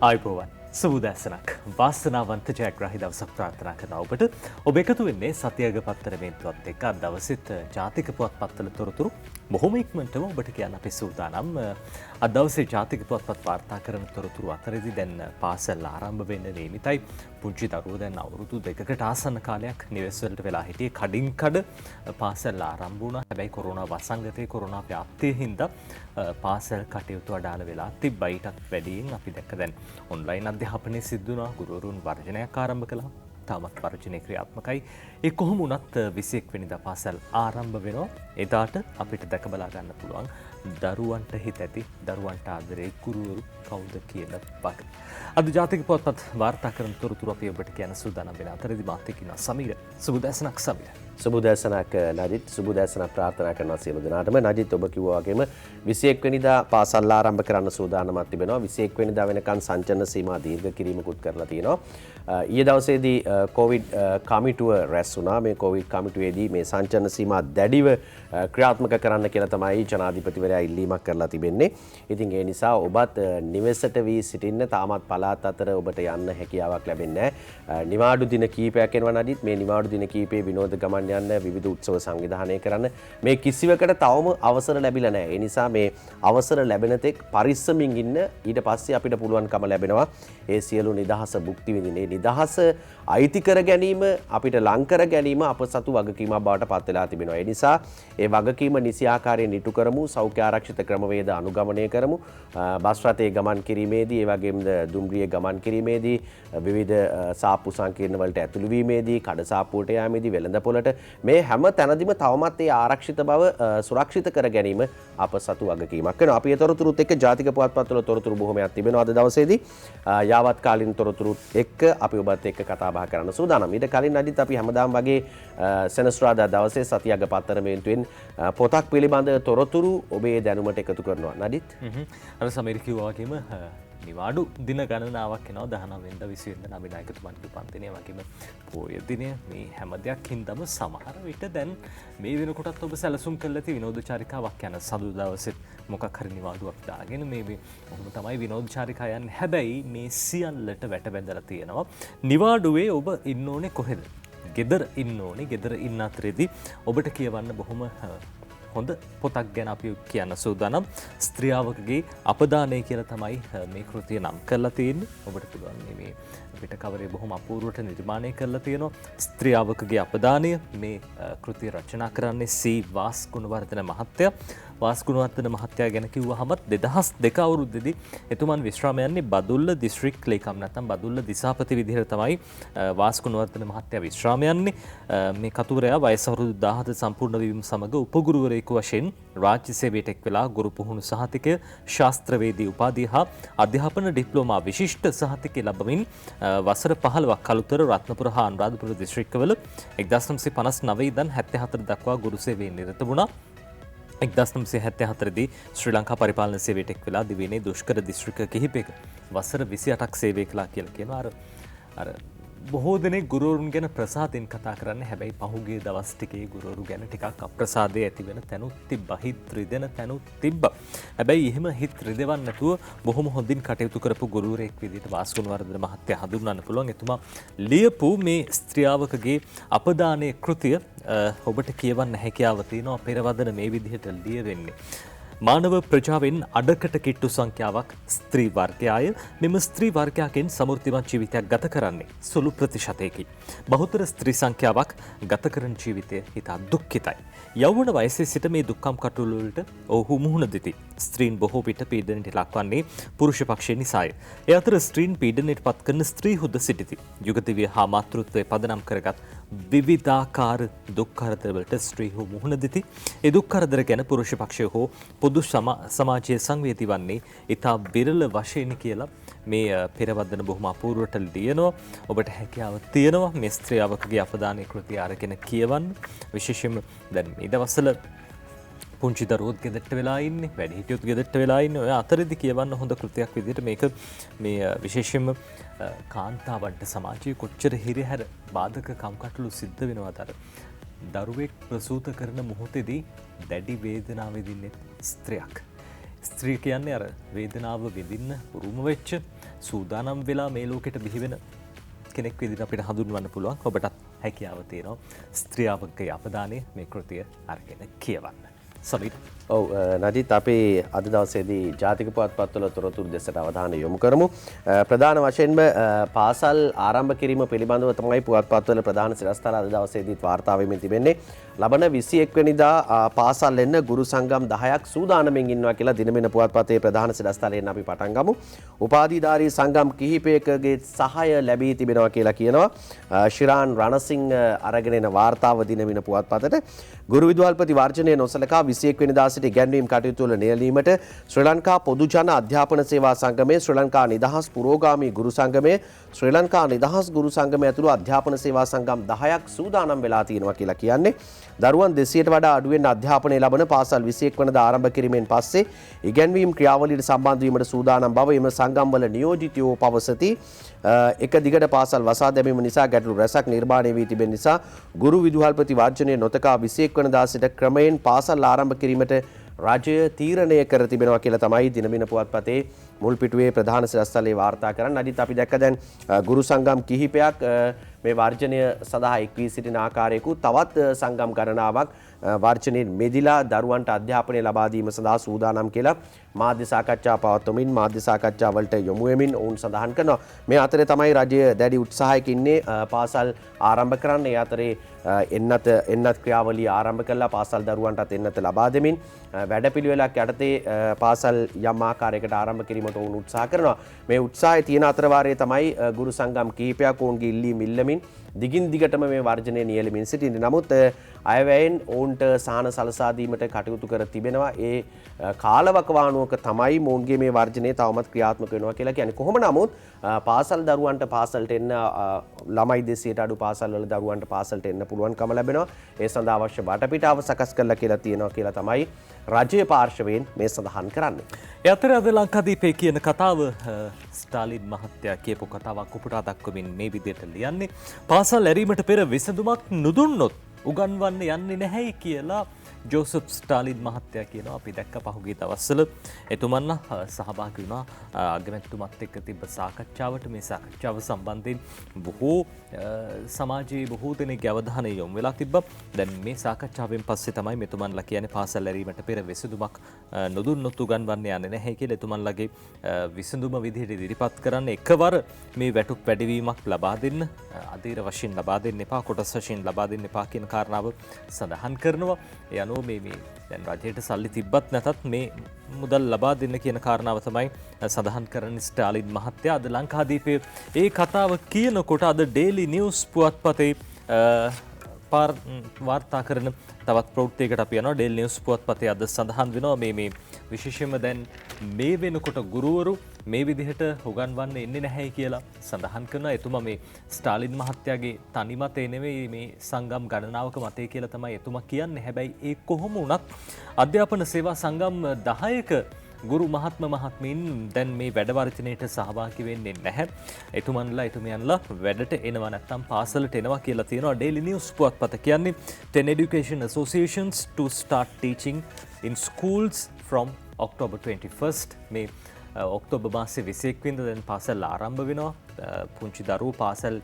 ආයිබෝවන් සුබදැසනක් වාසනාවන්ත ජයග්‍රාහී දවසක් ප්‍රාර්ථනා කරනවා ඔබට. ඔබ එකතු වෙන්නේ සතියක පත්තර මේන්තුවත් එක්ක අද දවසෙත් ජාතික පුවත්පත්වල තොරතුරු බොහොම ඉක්මනටම ඔබට කියන්න අපි සූදානම්. අද දවසේ ජාතික පුවත්පත් වාර්තා කරන තොරතුරු අතරේදී දැන් පාසල් ආරම්භ වෙන්න නියමිතයි. පුංචි දරුවෝ දැන් අවුරුදු 2කට ආසන්න කාලයක් නිවෙස් වලට වෙලා හිටියේ. කඩින් කඩ පාසල් ආරම්භ වුණා. හැබැයි කොරෝනා වසංගතයේ කොරෝනා ව්‍යාප්තිය හින්දා පාසල් කටයුතු අඩාල වෙලා තිබ්බා. ඊටත් වැඩියෙන් අපි දැක්ක දැන් ඔන්ලයින් අධ්‍යාපනය සිද්ධ වුණා. ගුරුවරුන් වර්ජනයක් ආරම්භ කළා. තාමත් වර්ජනය ක්‍රියාත්මකයි. ඒ කොහොම වුණත් 21 වෙනිදා පාසල් ආරම්භ වෙනවා. එදාට අපිට දැක බලා ගන්න පුළුවන් දරුවන්ට හිත ඇති දරුවන්ට ආදරේ ගුරුවරු කවුද කියන බග. අද ජාතික පුවත්පත් වාර්තා කරන තොරතුරු අපි ඔබට කියන්න සූදානම් වෙන අතරදී මාත් එක්ක ඉන්නවා සමීර. සුබදැසනක් සමීර. සුබදැසනක් නජිත්. සුබදැසනක් ප්‍රාර්ථනා කරනවා සියලු දෙනාටම. නජිත් ඔබ කිව්වා වගේම 21 වෙනිදා පාසල් ආරම්භ කරන්න සූදානම්ක් තිබෙනවා. 21 වෙනිදා වෙනකන් සංචලන සීමා දීර්ඝ කිරීමකුත් කරලා තියෙනවා. ඊයේ දවසේදී කොවිඩ් කමිටුව රැස් වුණා. මේ කොවිඩ් කමිටුවේදී මේ සංචලන සීමා දැඩිව ක්‍රියාත්මක කරන්න කියලා තමයි ජනාධිපතිවරයා ඉල්ලීමක් කරලා තිබෙන්නේ. ඉතින් ඒ නිසා ඔබත් නිවෙසට වී සිටින්න තාමත් පළාත් අතර ඔබට යන්න හැකියාවක් ලැබෙන්නේ නැහැ. නිවාඩු දින කීපයක් එනවා නඩිත්. මේ නිවාඩු දින කීපේ විනෝද ගමන් යන්න විවිධ උත්සව සංවිධානය කරන්න මේ කිසිවකට තවම අවසර ලැබිලා නැහැ. ඒ නිසා මේ අවසර ලැබෙන තෙක් පරිස්සමින් ඉන්න. ඊට පස්සේ අපිට පුළුවන්කම ලැබෙනවා ඒ සියලු නිදහස භුක්ති විඳින්න. නිදහස අයිති කර ගැනීම අපිට ලං කර ගැනීම අප සතු වගකීමක් බවට පත් වෙලා තිබෙනවා. ඒ නිසා ඒ වගකීම නිසි ආකාරයෙන් ඉටු කරමු. සෞඛ්‍ය ආරක්ෂිත ක්‍රමවේද අනුගමනය කරමු. බස් රථයේ ගමන් කිරීමේදී ඒ වගේම දුම්රියේ ගමන් කිරීමේදී විවිධ සාප්පු සංකීර්ණ වලට ඇතුළු වීමේදී කඩ සාප්පුවට යාමේදී වෙළඳපොළට මේ හැම තැනදීම තවමත් ඒ ආරක්ෂිත බව සුරක්ෂිත කර ගැනීම අප සතු වගකීමක් වෙනවා. අපි ඒ තොරතුරුත් එක්ක ජාතික පුවත්පත්වල තොරතුරු බොහොමයක් තිබෙනවා අද දවසේදී. යාවත් කාලින තොරතුරුත් එක්ක අපි ඔබත් එක්ක කතා බහ කරන්න සූදානම්. ඊට කලින් අදිත් අපි හැමදාම වගේ සෙනසුරාදා දවසේ සතියක පත්තර මේන්තුවෙන් පොතක් පිළිබඳ තොරතුරු ඔබේ දැනුමට එකතු කරනවා. නඩිත් අර සමීර කිව්වා වගේම නිවාඩු දින ගණනාවක් එනවා 19 වෙනිදා 20 වෙනිදා නබිනායකතුමන්ගේ උපන්දිනය වගේම පොය දිනය මේ හැම දෙයක් හින්දාම සමහර විට දැන් මේ වෙනකොටත් ඔබ සැලසුම් කරලා ඇති විනෝද චාරිකාවක් යන සඳුදා දවසෙත් මොකක් හරි නිවාඩුවක් දාගෙන මේ ඔහොම තමයි විනෝද චාරිකා යන්නේ. හැබැයි මේ සියල්ලට වැට බැඳලා තියෙනවා නිවාඩුවේ ඔබ ඉන්න ඕනේ කොහෙද? ගෙදර ඉන්න ඕනේ. ගෙදර ඉන්න අතරේදී ඔබට කියවන්න බොහොම හොඳ පොතක් ගැන අපි කියන්න සූදානම්. ස්ත්‍රියාවකගේ අපදානය කියලා තමයි මේ කෘතිය නම් කරලා තියෙන්නේ. ඔබට පුළුවන් මේ පිට කවරේ බොහොම අපූර්වට නිර්මාණය කරලා තියෙනවා. ස්ත්‍රියාවකගේ අපදානය මේ කෘතිය රචනා කරන්නේ සී වාස් ගුණවර්ධන මහත්තයා. වාස් ගුණවර්ධන මහත්තයා ගැන කිව්වහමත් 2002 අවුරුද්දේදී එතුමන් විශ්‍රාම යන්නේ බදුල්ල දිස්ත්‍රික් ලේකම් නැත්නම් බදුල්ල දිසාපති විදිහට තමයි වාස් ගුණවර්ධන මහත්තයා විශ්‍රාම යන්නේ. මේ කතුවරයා වයස අවුරුදු 17 සම්පූර්ණ වීම සමග උපගුරුවරයෙකු වශයෙන් රාජ්‍ය සේවයට එක් වෙලා ගුරු පුහුණු සහතිකය, ශාස්ත්‍රවේදී උපාධිය හා අධ්‍යාපන ඩිප්ලෝමා විශිෂ්ට සහතිකය ලැබමින් වසර 15ක් කළුතර රත්නපුර හා අනුරාධපුර දිස්ත්‍රික්කවල 1959 ඉඳන් 74 දක්වා ගුරු සේවයේ නිරත වුණා. 1974 දී ශ්‍රී ලංකා පරිපාලන සේවයට එක් වෙලා දිවයිනේ දුෂ්කර දිස්ත්‍රික්ක කිහිපයක වසර 28ක් සේවය කළා කියලා කියනවා. අර බොහෝ දෙනෙක් ගුරුවරුන් ගැන ප්‍රසාදයෙන් කතා කරන්නේ. හැබැයි පහුගිය දවස් ටිකේ ගුරුවරු ගැන ටිකක් අප්‍රසාදයේ ඇති වෙන තැනුත් තිබ්බා. හිත් රිදෙන තැනුත් තිබ්බා. හැබැයි එහෙම හිත් රිදවන්න නැතුව බොහොම හොඳින් කටයුතු කරපු ගුරුවරයෙක් විදිහට වාස් ගුණවර්ධන මහත්තයා හඳුන්වන්න පුළුවන්. එතුමා ලියපු මේ ස්ත්‍රියාවකගේ අපදානයේ කෘතිය ඔබට කියවන්න හැකියාව තියෙනවා. පෙරවදන මේ විදිහට ලියවෙන්නේ. මානව ප්‍රජාවෙන් අඩකට කිට්ටු සංඛ්‍යාවක් ස්ත්‍රී වර්ගයාය. මෙම ස්ත්‍රී වර්ගයාගෙන් සමෘද්ධිමත් ජීවිතයක් ගත කරන්නේ සුළු ප්‍රතිශතයකි. බහුතර ස්ත්‍රී සංඛ්‍යාවක් ගත කරන ජීවිතය ඉතා දුක්ඛිතයි. යෞවන වයසේ සිට මේ දුක්ඛම් කටයුතු වලට ඔහු මුහුණ දෙති. ස්ත්‍රීන් බොහෝ විට පීඩනයට ලක්වන්නේ පුරුෂ පක්ෂය නිසාය. ඒ අතර ස්ත්‍රීන් පීඩනයට පත් කරන ස්ත්‍රීහුද සිටිති. යුගදිවිය හා මාතෘත්වය පදනම් කරගත් විවිධාකාර දුක් කරදරවලට ස්ත්‍රීහු මුහුණ දෙති. ඒ දුක් කරදර ගැන පුරුෂ පක්ෂය හෝ පොදු සමාජයේ සංවේදී වන්නේ ඉතා විරල වශයෙන් කියලා මේ පෙරවදන බොහොම අපූර්වට ලියනවා. ඔබට හැකියාව තියෙනවා මේ ස්ත්‍රියාවකගේ අපදානයේ කෘතිය අරගෙන කියවන්න. විශේෂයෙන්ම දැන් මේ දවස්වල පුංචි දරුවොත් ගෙදරට වෙලා ඉන්නේ, වැඩිහිටියොත් ගෙදරට වෙලා ඉන්නේ. ඔය අතරෙදි කියවන්න හොඳ කෘතියක් විදිහට මේක මේ විශේෂයෙන්ම කාන්තාවන්ට සමාජයේ කොච්චර හිරිහැර බාධක කම්කටොළු සිද්ධ වෙනවද අර දරුවෙක් ප්‍රසූත කරන මොහොතේදී දැඩි වේදනාව විඳින්නේ ස්ත්‍රියක්. ස්ත්‍රී කියන්නේ අර වේදනාව විඳින්න උරුම වෙච්ච සූදානම් වෙලා මේ ලෝකෙට බිහි වෙන කෙනෙක් විදිහට අපිට හඳුන්වන්න පුළුවන්. ඔබටත් හැකියාව තියෙනවා ස්ත්‍රියාවකගේ අපදානය මේ කෘතිය අරගෙන කියවන්න. සමීර. ඔව් නජිත් අපි අද දවසේදී ජාතික පුවත්පත්වල තොරතුරු දෙසට අවධානය යොමු කරමු. ප්‍රධාන වශයෙන්ම පාසල් ආරම්භ කිරීම පිළිබඳව තමයි පුවත්පත්වල ප්‍රධාන සිරස්තල අද දවසේදී වාර්තා වෙමින් තිබෙන්නේ. ලබන 21 වෙනිදා පාසල් එන්න ගුරු සංගම් 10ක් සූදානමින් ඉන්නවා කියලා දිනමින පුවත්පතේ ප්‍රධාන සිරස්තලයෙන් අපි පටන් ගමු. උපාධිධාරී සංගම් කිහිපයකගේ සහාය ලැබී තිබෙනවා කියලා කියනවා. ශිරාන් රණසිංහ අරගෙන එන වාර්තාව දිනමින පුවත්පතට ගුරු විදුහල්පති වර්ජනය නොසලකා 21 වෙනිදා සිට ඉගැන්වීම් කටයුතු වල නියැලීමට ශ්‍රී ලංකා පොදු ජන අධ්‍යාපන සේවා සංගමය, ශ්‍රී ලංකා නිදහස් පුරෝගාමී ගුරු සංගමය, ශ්‍රී ලංකා නිදහස් ගුරු සංගමය ඇතුළු අධ්‍යාපන සේවා සංගම් 10ක් සූදානම් වෙලා තියෙනවා කියලා කියන්නේ. දරුවන් 200ට වඩා අඩුවෙන් අධ්‍යාපනය ලබන පාසල් 21 වෙනිදා ආරම්භ කිරීමෙන් පස්සේ ඉගැන්වීම් ක්‍රියාවලියට සම්බන්ධ වීමට සූදානම් බව එම සංගම්වල නියෝජිතයෝ පවසති. එක දිගට පාසල් වසා දැමීම නිසා ගැටලු රැසක් නිර්මාණය වී තිබෙන නිසා ගුරු විදුහල්පති වර්ජනය නොතකා 21 වෙනිදා සිට ක්‍රමයෙන් පාසල් ආරම්භ කිරීමට රජය තීරණය කර තිබෙනවා කියලා තමයි දිනමින පුවත්පතේ මුල් පිටුවේ ප්‍රධාන සිරස්තලයේ වාර්තා කරන්නේ. අදිත් අපි දැක්ක දැන් ගුරු සංගම් කිහිපයක් මේ වර්ජනය සඳහා එක් වී සිටින ආකාරයකුත් තවත් සංගම් ගණනාවක් වර්ජනයෙන් මෙදිලා දරුවන්ට අධ්‍යාපනය ලබා දීම සඳහා සූදානම් කියලා මාධ්‍ය සාකච්ඡා පවත්වමින් මාධ්‍ය සාකච්ඡා වලට යොමු වෙමින් ඔවුන් සඳහන් කරනවා. මේ අතරේ තමයි රජය දැඩි උත්සාහයක ඉන්නේ පාසල් ආරම්භ කරන්න. ඒ අතරේ එන්නත් ක්‍රියාවලිය ආරම්භ කළා පාසල් දරුවන්ටත් එන්නත ලබා දෙමින් වැඩපිළිවෙලක් යටතේ පාසල් යම් ආකාරයකට ආරම්භ කිරීමට ඔවුන් උත්සාහ කරනවා. මේ උත්සාහය තියෙන අතර වාරයේ තමයි ගුරු සංගම් කිහිපයක් ඔවුන්ගේ ඉල්ලීම් ඉල්ලමින් දිගින් දිගටම මේ වර්ජනය නියැලෙමින් සිටින්නේ. නමුත් අයවැයෙන් ඔවුන්ට සහන සලසා දීමට කටයුතු කර තිබෙනවා. ඒ කාලවකවානුවක තමයි මොවුන්ගේ මේ වර්ජනය තවමත් ක්‍රියාත්මක වෙනවා කියලා කියන්නේ. කොහොම නමුත් පාසල් දරුවන්ට පාසලට එන්න ළමයි 200ට අඩු පාසල් වල දරුවන්ට පාසලට එන්න පුළුවන්කම ලැබෙනවා. ඒ සඳහා අවශ්‍ය වටපිටාව සකස් කරලා කියලා තියෙනවා කියලා තමයි රජයේ පාර්ශවයෙන් මේ සඳහන් කරන්නේ. ඒ අතර අද ලංකාදීපේ කියන කතාව ස්ටාලින් මහත්තයා කියපු කතාවක් උපුටා දක්වමින් මේ විදිහට ලියන්නේ පාසල් ඇරීමට පෙර විසඳුමක් නොදුන්නොත් උගන්වන්න යන්නේ නැහැයි කියලා ජෝසප් ස්ටාලින් මහත්තයා කියනවා. අපි දැක්ක පහුගිය දවස්වල එතුමන්ලා සහභාගී වුණා අගමැතිතුමත් එක්ක තිබ්බ සාකච්ඡාවට. මේ සාකච්ඡාව සම්බන්ධයෙන් බොහෝ සමාජයේ බොහෝ දෙනෙක්ගේ අවධානය යොමු වෙලා තිබ්බා. දැන් මේ සාකච්ඡාවෙන් පස්සේ තමයි මෙතුමන්ලා කියන්නේ පාසල් ඇරීමට පෙර විසඳුමක් නොදුන්නොත් උගන්වන්න යන්නේ නැහැ කියලා. එතුමන්ලාගේ විසඳුම විදිහට ඉදිරිපත් කරන්න එකවර මේ වැටුප් වැඩිවීමක් ලබා දෙන්න, අධීර වශයෙන් ලබා දෙන්න එපා, කොටස් වශයෙන් ලබා දෙන්න එපා කියන කාරණාව සඳහන් කරනවා. ඒ අනුව මේ දැන් රජයට සල්ලි තිබ්බත් නැතත් මේ මුදල් ලබා දෙන්න කියන කාරණාව තමයි සඳහන් කරන ස්ටාලින් මහත්තයා. අද ලංකාදීපේ ඒ කතාව කියනකොට අද ඩේලි නිවුස් පුවත්පතේ වාර්තා කරන තවත් ප්‍රවෘත්තියකට අපි යනවා. ඩේලි නිවුස් පුවත්පතේ අද සඳහන් වෙනවා මේ විශේෂයෙන්ම දැන් මේ වෙනකොට ගුරුවරු මේ විදිහට උගන්වන්න එන්නේ නැහැ කියලා සඳහන් කරනවා. එතුමා මේ ස්ටාලින් මහත්තයාගේ තනි මතය නෙවෙයි මේ සංගම් ගණනාවක මතය කියලා තමයි එතුමා කියන්නේ. හැබැයි ඒ කොහොම වුණත් අධ්‍යාපන සේවා සංගම් 10ක ගුරු මහත්ම මහත්මීන් දැන් මේ වැඩවර්ජනයට සහභාගී වෙන්නේ නැහැ. එතුමියන්ලා වැඩට එනවා නැත්නම් පාසලට එනවා කියලා තියෙනවා. ඩේලි නිවුස් පුවත්පත කියන්නේ 10 education associations to start teaching in schools from October 21st. මේ ඔක්තෝබර් මාසේ 21 වෙනිදා දැන් පාසල් ආරම්භ වෙනවා. පුංචි දරුවෝ පාසල්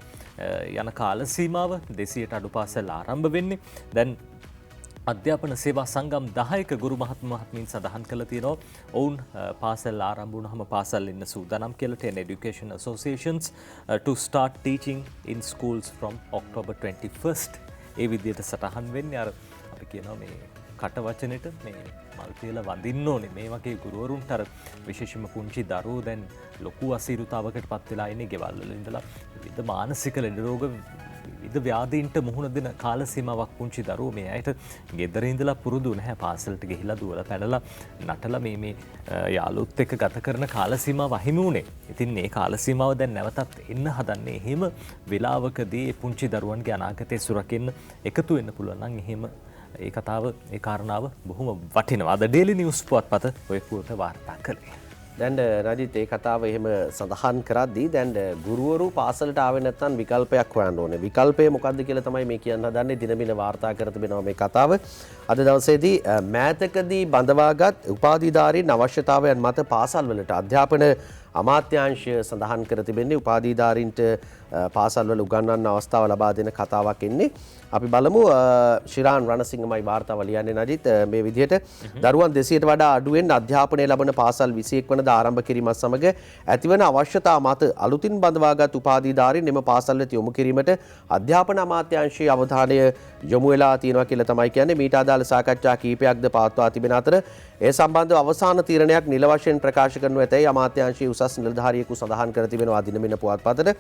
යන කාල සීමාව 200ට අඩු පාසල් ආරම්භ වෙන්නේ. දැන් අධ්‍යාපන සේවා සංගම් 10ක ගුරු මහත්මීන් සඳහන් කළ තියෙනවා ඔවුන් පාසල් ආරම්භ වුණාම පාසල් ඉන්න සූදානම් කියලා. 10 education associations to start teaching in schools from October 21st. ඒ විදිහට සටහන් වෙන්නේ. අර අපි කියනවා මේ කට වචනෙට මේ මල් තියලා වඳින්න ඕනේ. මේ වගේ ගුරුවරුන්ට අර විශේෂයෙන්ම පුංචි දරුවෝ දැන් ලොකු අසීරුතාවකට පත් වෙලා ඉන්නේ. ගෙවල් වල ඉඳලා විවිධ මානසික ලෙඩ රෝග විවිධ ව්‍යාධීන්ට මුහුණ දෙන කාල සීමාවක් පුංචි දරුවෝ මේ අයට ගෙදර ඉඳලා පුරුදු නැහැ. පාසලට ගිහිලා දුවලා පැනලා නටලා මේ යාළුවොත් එක්ක ගත කරන කාල සීමාව අහිමි වුණේ. ඉතින් මේ කාල සීමාව දැන් නැවතත් එන්න හදන්නේ. එහෙම වෙලාවකදී පුංචි දරුවන්ගේ අනාගතය සුරකින්න එකතු වෙන්න පුළුවන් නම් එහෙම ඒ කතාව ඒ කාරණාව බොහොම වටිනවා. අද ඩේලි නිවුස් පුවත්පත ඔය පුවත වාර්තා කළේ. දැන් රජිත් ඒ කතාව එහෙම සඳහන් කරද්දී දැන් ගුරුවරු පාසලට ආවේ නැත්නම් විකල්පයක් හොයන්න ඕනේ. විකල්පය මොකක්ද කියලා තමයි මේ කියන්න හදන්නේ. දිනමින වාර්තා කර තිබෙනවා මේ කතාව. අද දවසේදී මෑතකදී බඳවාගත් උපාධිධාරීන් අවශ්‍යතාවයන් මත පාසල්වලට අධ්‍යාපන අමාත්‍යාංශය සඳහන් කර තිබෙන්නේ උපාධිධාරීන්ට පාසල්වල උගන්වන්න අවස්ථාව ලබා දෙන කතාවක් එන්නේ. අපි බලමු ශිරාන් රණසිංහමයි වාර්තාව ලියන්නේ නජිත් මේ විදිහට දරුවන් 200ට වඩා අඩුවෙන් අධ්‍යාපනය ලබන පාසල් 21 වනදා ආරම්භ කිරීමත් සමග ඇතිවන අවශ්‍යතා මත අලුතින් බඳවාගත් උපාධිධාරීන් එම පාසල්වලට යොමු කිරීමට අධ්‍යාපන අමාත්‍යාංශයේ අවධානය යොමු වෙලා තියෙනවා කියලා තමයි කියන්නේ. මීට අදාළ සාකච්ඡා කීපයක්ද පවත්වා තිබෙන අතර ඒ සම්බන්ධව අවසාන තීරණයක් නිල වශයෙන් ප්‍රකාශ කරනු ඇතැයි අමාත්‍යාංශයේ උසස් නිලධාරියෙකු සඳහන් කර තිබෙනවා දිනමින පුවත්පතට.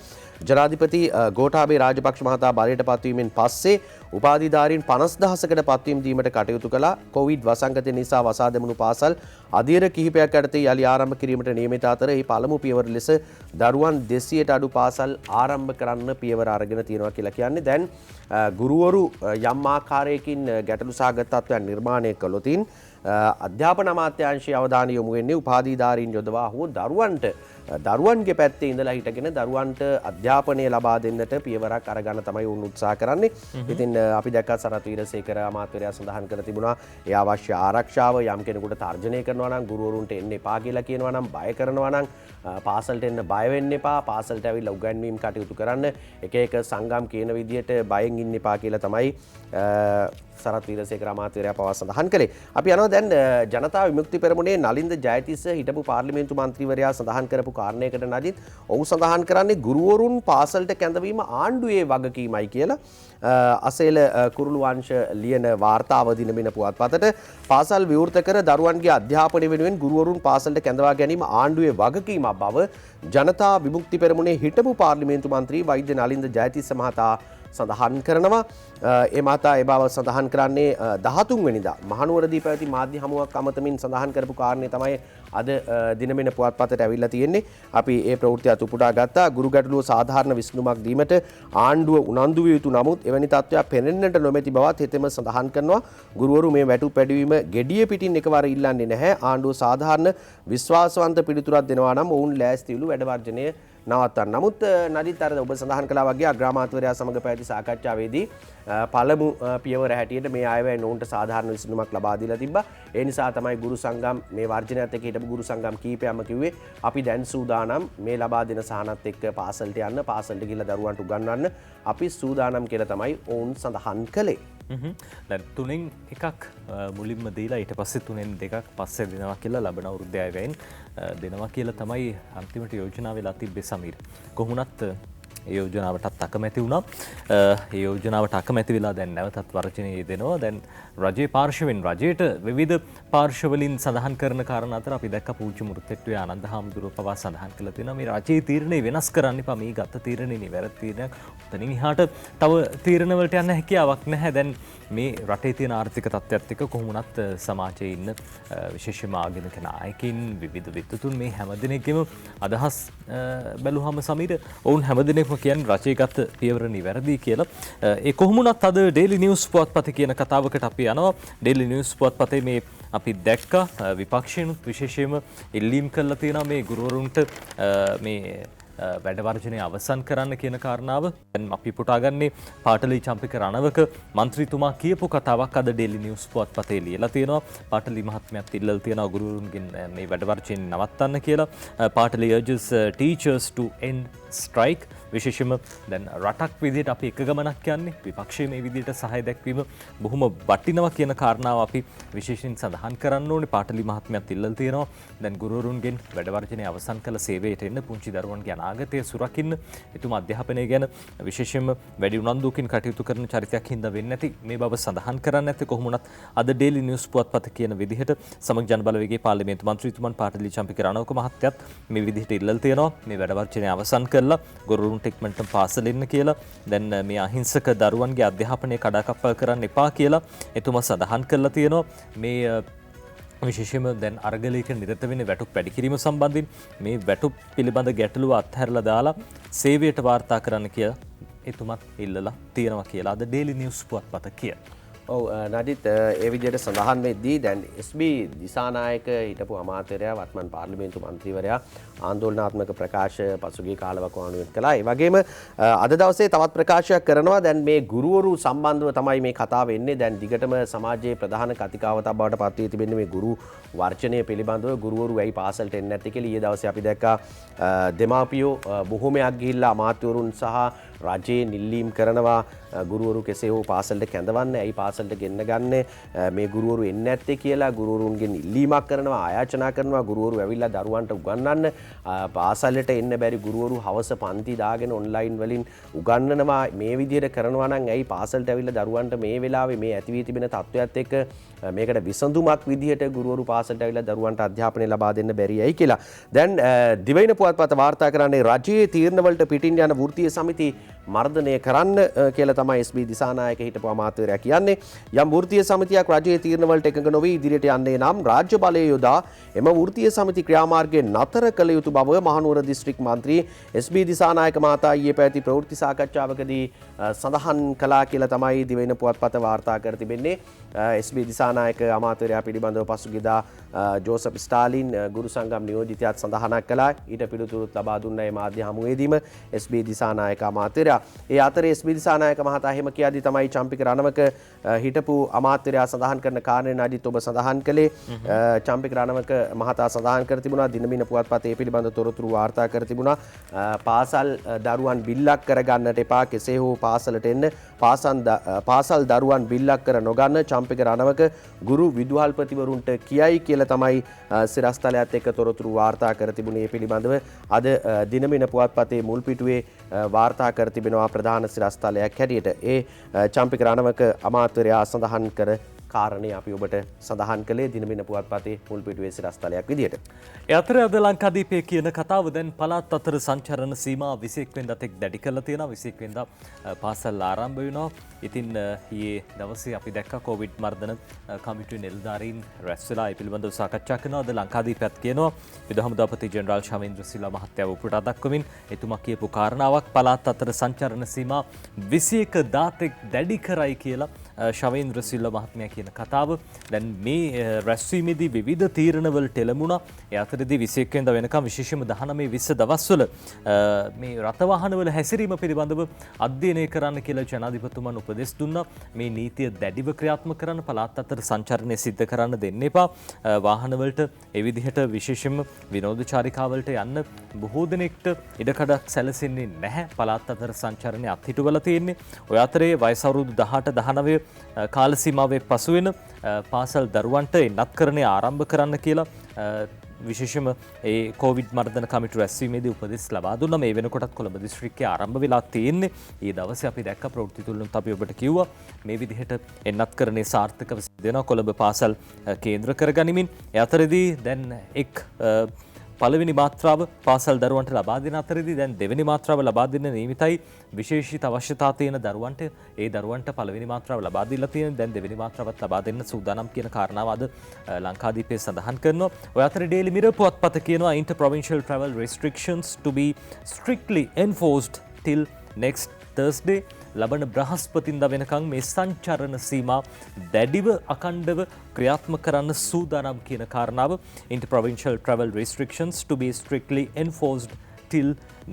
ජනාධිපති ගෝඨාභය රාජපක්ෂ මහතා බලයට පත්වීමෙන් පස්සේ උපාධිධාරීන් 50,000කට පත්වීම් දීමට කටයුතු කළා. කොවිඩ් වසංගතය නිසා වසා දැමුණු පාසල් අධීර කිහිපයක් යටතේ යලි ආරම්භ කිරීමට නියමිත අතර එහි පළමු පියවර ලෙස දරුවන් 200ට අඩු පාසල් ආරම්භ කරන්න පියවර අරගෙන තියෙනවා කියලා කියන්නේ. දැන් ගුරුවරු යම් ආකාරයකින් ගැටලු සහගත තත්ත්වයන් නිර්මාණය කළොතින් අධ්‍යාපන අමාත්‍යාංශයේ අවධානය යොමු වෙන්නේ උපාධිධාරීන් යොදවා හෝ දරුවන්ගේ පැත්තේ ඉඳලා හිටගෙන දරුවන්ට අධ්‍යාපනය ලබා දෙන්නට පියවරක් අරගන්න තමයි උන් උත්සාහ කරන්නේ. ඉතින් අපි දැක්කා සරත් වීරසේකර අමාත්‍යවරයා සඳහන් කර තිබුණා ඒ අවශ්‍ය ආරක්ෂාව යම් කෙනෙකුට තර්ජනය කරනවා නම් ගුරුවරුන්ට එන්න එපා කියලා කියනවා නම් බය කරනවා නම් පාසලට එන්න බය වෙන්න එපා. පාසලට ඇවිල්ලා උගන්වීම් කටයුතු කරන්න එක සංගම් කියන විදියට බයෙන් ඉන්න එපා කියලා තමයි සරත් වීරසේකර අමාත්‍යවරයා පවා සඳහන් කළේ. අපි යනවා දැන් ජනතා විමුක්ති පෙරමුණේ නලින්ද ජයතිස්ස හිටපු පාර්ලිමේන්තු මන්ත්‍රීවරයා සඳහන් කරපු කාරණයකට නජිත් ඔහු සඳහන් කරන්නේ ගුරුවරුන් පාසලට කැඳවීම ආණ්ඩුවේ වගකීමයි කියලා. අසේල කුරුළු වංශ ලියන වාර්තාව දිනමින පුවත්පතට පාසල් විවෘත කර දරුවන්ගේ අධ්‍යාපනය වෙනුවෙන් ගුරුවරුන් පාසලට කැඳවා ගැනීම ආණ්ඩුවේ වගකීමක් බව ජනතා විමුක්ති පෙරමුණේ හිටපු පාර්ලිමේන්තු මන්ත්‍රී වෛද්‍ය නලින්ද ජයතිස්ස මහතා සඳහන් කරනවා. ඒ මහතා ඒ බව සඳහන් කරන්නේ 13 වෙනිදා මහනුවරදී පැවති මාධ්‍ය හමුවක් අමතමින් සඳහන් කරපු කාරණේ තමයි අද දිනමෙන පුවත්පතට ඇවිල්ලා තියෙන්නේ. අපි ඒ ප්‍රවෘත්ති අත උපුටා ගත්තා. ගුරු ගැටලුව සාධාරණ විසඳුමක් දීමට ආණ්ඩුව උනන්දු විය යුතු නමුත් එවැනි තත්ත්වයක් පෙනෙන්නට නොමැති බවත් හෙතෙම සඳහන් කරනවා. ගුරුවරු මේ වැටුප් පැඩවීම ගෙඩිය පිටින් එකවර ඉල්ලන්නේ නැහැ. ආණ්ඩුව සාධාරණ විශ්වාසවන්ත පිළිතුරක් දෙනවා නම් ඔවුන් ලෑස්තිලු වැඩ වර්ජනය නවත්තන්න. නමුත් නජිත් අර ඔබ සඳහන් කළා වගේ අග්‍රාමාත්‍යවරයා සමග පැවති සාකච්ඡාවේදී පළමු පියවර හැටියට මේ අයවැය නොවුන්ට සාධාරණ විසඳුමක් ලබා දීලා තිබ්බා. ඒ නිසා තමයි ගුරු සංගම් මේ වර්ජනයත් එක්ක හිටපු ගුරු සංගම් කීපයක්ම කිව්වේ අපි දැන් සූදානම් මේ ලබා දෙන සහනත් එක්ක පාසලට යන්න, පාසලට ගිහිල්ලා දරුවන්ට උගන්වන්න අපි සූදානම් කියලා තමයි ඔවුන් සඳහන් කළේ. දැන් තුනෙන් එකක් මුලින්ම දීලා ඊට පස්සේ තුනෙන් දෙකක් පස්සේ දෙනවා කියලා ලබන අවුරුද්දේ අයවැයෙන් දෙනවා කියලා තමයි අන්තිමට යෝජනා වෙලා තිබ්බේ සමීර. කොහොමුණත් ඒ යෝජනාවටත් අකමැති වුණා. ඒ යෝජනාවට අකමැති වෙලා දැන් නැවතත් වර්ජනයේ දෙනවා. දැන් රජයේ පාර්ශවෙන් රජයට විවිධ පාර්ශවලින් සඳහන් කරන කාරණා අතර අපි දැක්ක පූජ්‍ය මුරුත්තෙට්ටුවේ ආනන්ද හාමුදුරුවෝ පවා සඳහන් කළා තියෙනවා මේ රජයේ තීරණේ වෙනස් කරන්න එපා. මේ ගත්ත තීරණේ නිවැරදි තීරණයක්. උතනින් එහාට තව තීරණ වලට යන්න හැකියාවක් නැහැ. දැන් මේ රටේ තියෙන ආර්ථික තත්ත්වයත් එක්ක කොහොමුණත් සමාජයේ ඉන්න විශේෂයෙන්ම ආගමික නායකයින් විවිධ විද්වතුන් මේ හැමදෙනෙක්ගේම අදහස් බැලුවම සමීර ඔවුන් හැමදෙනෙක්ම කියන්නේ රජයේ ගත පියවර නිවැරදි කියලා. ඒ කොහොමුණත් අද ඩේලි නිවුස් පුවත්පතේ කියන කතාවකට අපි යනවා. ඩේලි නිවුස් පුවත්පතේ මේ අපි දැක්කා විපක්ෂයනුත් විශේෂයෙන්ම ඉල්ලීම් කළා තියෙනවා මේ ගුරුවරුන්ට මේ වැඩවර්ජනය අවසන් කරන්න කියන කාරණාව. දැන් අපි පුටාගන්නේ පාටලී චම්පික රණවක මන්ත්‍රීතුමා කියපු කතාවක් අද ඩේලි නිවුස් පුවත්පතේ ලියලා තියෙනවා. පාටලී මහත්මයාත් ඉල්ලලා තියෙනවා ගුරුවරුන්ගෙන් මේ වැඩවර්ජනය නවත්තන්න කියලා. Patali urges teachers to end strike. විශේෂයෙන්ම දැන් රටක් විදිහට අපි එක ගමනක් යන්නේ. විපක්ෂයේ මේ විදිහට සහාය දැක්වීම බොහොම වටිනවා කියන කාරණාව අපි විශේෂයෙන් සඳහන් කරන්න ඕනේ. පාටලී මහත්මයාත් ඉල්ලලා තියෙනවා. දැන් ගුරුවරුන්ගෙන් වැඩවර්ජනය අවසන් කළ සේවයට එන්න පුංචි දරුවන්ගේ අනාගතය සුරකින්න එතුමා අධ්‍යාපනය ගැන විශේෂයෙන්ම වැඩි උනන්දුවකින් කටයුතු කරන චරිතයක් හින්දා වෙන්නේ නැති මේ බව සඳහන් කරන්න නැත්te කොහොමුණත් අද ඩේලි නිවුස් පුවත්පත කියන විදිහට සමග ජනබලවේගයේ පාර්ලිමේන්තු මන්ත්‍රීතුමන් පාටලී චම්පික රණවක මහත්තයත් මේ විදිහට ඉල්ලලා තියෙනවා මේ වැඩවර්ජනය අවසන් කරලා ගුරුවරුන්ට ඉක්මනට පාසල එන්න කියලා. දැන් මේ අහිංසක දරුවන්ගේ අධ්‍යාපනය කඩාකප්පල් කරන්න එපා කියලා එතුමා සඳහන් කරලා තියෙනවා. මේ විශේෂයෙන්ම දැන් අරගලයක නිරත වෙන වැටුප් වැඩි කිරීම සම්බන්ධයෙන් මේ වැටුප් පිළිබඳ ගැටලුව අත්හැරලා දාලා සේවයට වාර්තා කරන්න කියලා එතුමත් ඉල්ලලා තියෙනවා කියලා අද ඩේලි නිවුස් පුවත්පත කියනවා. ඔව් නඩිත් ඒ විදිහට සඳහන් වෙද්දී දැන් SB දිසානායක හිටපු අමාත්‍යවරයා වත්මන් පාර්ලිමේන්තු මන්ත්‍රීවරයා ආందోලනාත්මක ප්‍රකාශ පසුගිය කාලවකවානුවෙත් කළා. ඒ වගේම අද දවසේ තවත් ප්‍රකාශයක් කරනවා. දැන් මේ ගුරුවරු සම්බන්ධව තමයි මේ කතාව එන්නේ. දැන් දිගටම සමාජයේ ප්‍රධාන කතිකාවතක් බවට පත් වී තිබෙන්නේ මේ ගුරු වර්ජනය පිළිබඳව. ගුරුවරු ඇයි පාසලට එන්නේ නැත්තේ කියලා ඊයේ දවසේ අපි දැක්කා දෙමාපියෝ බොහොමයක් ගිහිල්ලා අමාත්‍යවරුන් සහ රජයේ නිල්ලීම් කරනවා ගුරුවරු කෙසේ හෝ පාසලට කැඳවන්න ඇයි පාසලට ගෙන්න ගන්න මේ ගුරුවරු එන්නේ නැත්තේ කියලා ගුරුවරුන්ගෙන් ඉල්ලීමක් කරනවා ආයාචනා කරනවා ගුරුවරු ඇවිල්ලා දරුවන්ට උගන්වන්න පාසලට එන්න බැරි ගුරුවරු හවස පන්ති දාගෙන ඔන්ලයින් වලින් උගන්වනවා මේ විදිහට කරනවා නම් ඇයි පාසලට ඇවිල්ලා දරුවන්ට මේ වෙලාවේ මේ ඇති වී තිබෙන තත්ත්වයත් එක්ක මේකට විසඳුමක් විදිහට ගුරුවරු පාසලට ඇවිල්ලා දරුවන්ට අධ්‍යාපනය ලබා දෙන්න බැරි ඇයි කියලා. දැන් දිවයින පුවත්පත වාර්තා කරන්නේ රජයේ තීරණ වලට පිටින් යන වෘත්තීය සමිති මර්ධනය කරන්න කියලා තමයි SB දිසානායක හිටපු අමාත්‍යවරයා කියන්නේ. යම් වෘත්තීය සමිතියක් රජයේ තීරණ වලට එකඟ නොවී ඉදිරියට යන්නේ නම් රාජ්‍ය බලය යොදා එම වෘත්තීය සමිති ක්‍රියාමාර්ගය නතර කළ යුතු බව මහනුවර දිස්ත්‍රික් මන්ත්‍රී SB දිසානායක මහතා ඊයේ පැවති ප්‍රවෘත්ති සාකච්ඡාවකදී සඳහන් කළා කියලා තමයි දිවයින පුවත්පත වාර්තා කර තිබෙන්නේ. SB දිසානායක අමාත්‍යවරයා පිළිබඳව පසුගියදා ජෝසප් ස්ටාලින් ගුරු සංගම් නියෝජිතයාත් සඳහනක් කළා. ඊට පිළිතුරුත් ලබා දුන්න මේ මාධ්‍ය හමුවේදීම SB දිසානායක අමාත්‍යවරයා ඒ අතරේ SB දිසානායක මහතා එහෙම කියද්දි තමයි චම්පික රණවක හිටපු අමාත්‍යවරයා සඳහන් කරන කාරණේ නඩිත් ඔබ සඳහන් කළේ. චම්පික රණවක මහතා සඳහන් කර තිබුණා දිනමින පුවත්පතේ පිළිබඳ තොරතුරු වාර්තා කර තිබුණා. පාසල් දරුවන් බිල්ලක් කරගන්නට එපා කෙසේ හෝ පාසලට එන්න පාසල් දරුවන් බිල්ලක් කර නොගන්න චම්පික රණවක ගුරු විදුහල්පතිවරුන්ට කියයි කියලා තමයි සිරස්තලයත් එක්ක තොරතුරු වාර්තා කර තිබුණේ. ඒ පිළිබඳව අද දිනමින පුවත්පතේ මුල් පිටුවේ වාර්තා කර තිබෙනවා ප්‍රධාන සිරස්තලයක් හැටියට. ඒ චම්පික රණවක අමාත්‍යවරයා සඳහන් කර කාරණේ අපි ඔබට සඳහන් කළේ දිනමින පුවත්පතේ මුල් පිටුවේ සිරස්තලයක් විදියට. ඒ අතර අද ලංකාදීපේ කියන කතාව දැන් පළාත් අතර සංචරණ සීමා 21 වෙනිදා තෙක් දැඩි කරලා තියෙනවා. 21 වෙනිදා පාසල් ආරම්භ වෙනවා. ඉතින් ඊයේ දවසේ අපි දැක්කා කොවිඩ් මර්ධන කමිටුවේ නිලධාරීන් රැස් වෙලා ඒ පිළිබඳව සාකච්ඡා කරනවා. අද ලංකාදීපයත් කියනවා යුද හමුදාපති ජෙනරාල් ශවේන්ද්‍ර සිල්වා මහත්තයාව උපුටා දක්වමින් එතුමා කියපු කාරණාවක් පළාත් අතර සංචරණ සීමා 21 දාතෙක් දැඩි කරයි කියලා ශවේන්ද්‍ර සිල්වා මහත්මයා කියන කතාව. දැන් මේ රැස්වීමේදී විවිධ තීරණවලට එළඹුණා. ඒ අතරදී 21 වෙනිදා වෙනකම් විශේෂයෙන්ම 19 20 දවස්වල මේ රථවාහනවල හැසිරීම පිළිබඳව අධ්‍යයනය කරන්න කියලා ජනාධිපතිතුමන් උපදෙස් දුන්නා. මේ නීතිය දැඩිව ක්‍රියාත්මක කරන්න පළාත් අතර සංචරණය සිද්ධ කරන්න දෙන්න එපා. වාහනවලට ඒ විදිහට විශේෂයෙන්ම විනෝද චාරිකාවලට යන්න බොහෝ දෙනෙක්ට ඉඩකඩක් සැලසෙන්නේ නැහැ. පළාත් අතර සංචරණය අත්හිටුවලා තියෙන්නේ. ඔය අතරේ වයස අවුරුදු 18 19 කාල සීමාවේ පසුවෙන පාසල් දරුවන්ට නත්කරණය ආරම්භ කරන්න කියලා විශේෂම ඒ කොවිඩ් මර්ධන කමිටු රැස්වීමේදී උපදෙස් ලබා දුන්නා. මේ වෙනකොටත් කොළඹ දිස්ත්‍රික්කයේ ආරම්භ වෙලා තියෙන්නේ. ඊ දවසේ අපි දැක්ක ප්‍රවෘත්ති තුලිනුත් අපි ඔබට කිව්වා මේ විදිහට එන්නත්කරණේ සාර්ථකව සිදු වෙනවා කොළඹ පාසල් කේන්ද්‍ර කරගනිමින්. ඒ අතරදී දැන් එක් පළවෙනි මාත්‍රාව පාසල් දරුවන්ට ලබා දෙන අතරදී දැන් දෙවෙනි මාත්‍රාව ලබා දෙන්න නියමිතයි. විශේෂිත අවශ්‍යතා තියෙන දරුවන්ට ඒ දරුවන්ට පළවෙනි මාත්‍රාව ලබා දීලා තියෙන දැන් දෙවෙනි මාත්‍රාවත් ලබා දෙන්න සූදානම් කියන කාරණාව අද ලංකාදීපේ සඳහන් කරනවා. ඔය අතරේ Daily Mirror පුවත්පත කියනවා inter provincial travel restrictions to be strictly enforced till next Thursday. ලබන බ්‍රහස්පතින්දා වෙනකන් මේ සංචරණ සීමා දැඩිව අකණ්ඩව ක්‍රියාත්මක කරන්න සූදානම් කියන කාරණාව inter provincial travel restrictions to be strictly enforced till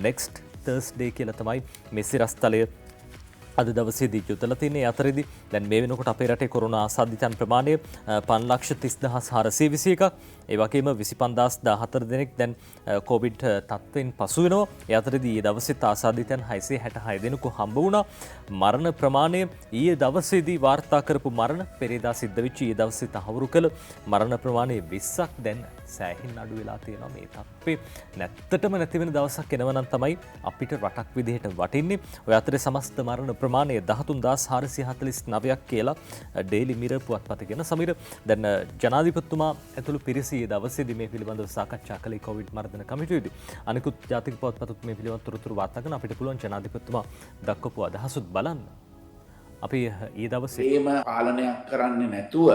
next Thursday කියලා තමයි මේ සිරස්තලය අද දවසේදී යොදලා තියෙන්නේ. අතරේදී දැන් මේ වෙනකොට අපේ රටේ කොරෝනා ආසාදිතයන් ප්‍රමාණය 5,30,421ක්. ඒ වගේම 25,014 දෙනෙක් දැන් කොවිඩ් තත්ත්වයෙන් පසු වෙනවා. ඒ අතරේදී ඊයේ දවසේත් ආසාදිතයන් 666 දෙනෙකු හම්බ වුණා. මරණ ප්‍රමාණය ඊයේ දවසේදී වාර්තා කරපු මරණ පෙරේදා සිද්ධ වෙච්ච ඊයේ දවසේ තහවුරු කළ මරණ ප්‍රමාණය 20ක් දැන් සෑහෙන්න අඩු වෙලා තියෙනවා. මේ තත්ත්වේ නැත්තටම නැති වෙන දවසක් එනවනම් තමයි අපිට රටක් විදිහට වටින්නේ. ඔය අතරේ සමස්ත මරණ ප්‍රමාණය 13,449ක් කියලා Daily Mirror පුවත්පත කියන සමීර දැන් ජනාධිපතිතුමා ඇතුළු පිරිස ඊයේ දවසේදී මේ පිළිබඳව සාකච්ඡා කළේ කොවිඩ් මර්ධන කමිටුවේදී. අනිකුත් ජාතික පුවත්පතත් මේ පිළිබඳව තොරතුරු වාර්තා කරන අපිට පුළුවන් ජනාධිපතිතුමා දක්වපු අදහසුත් බලන්න. අපි ඒ දවසේ ඒම පාලනයක් කරන්නේ නැතුව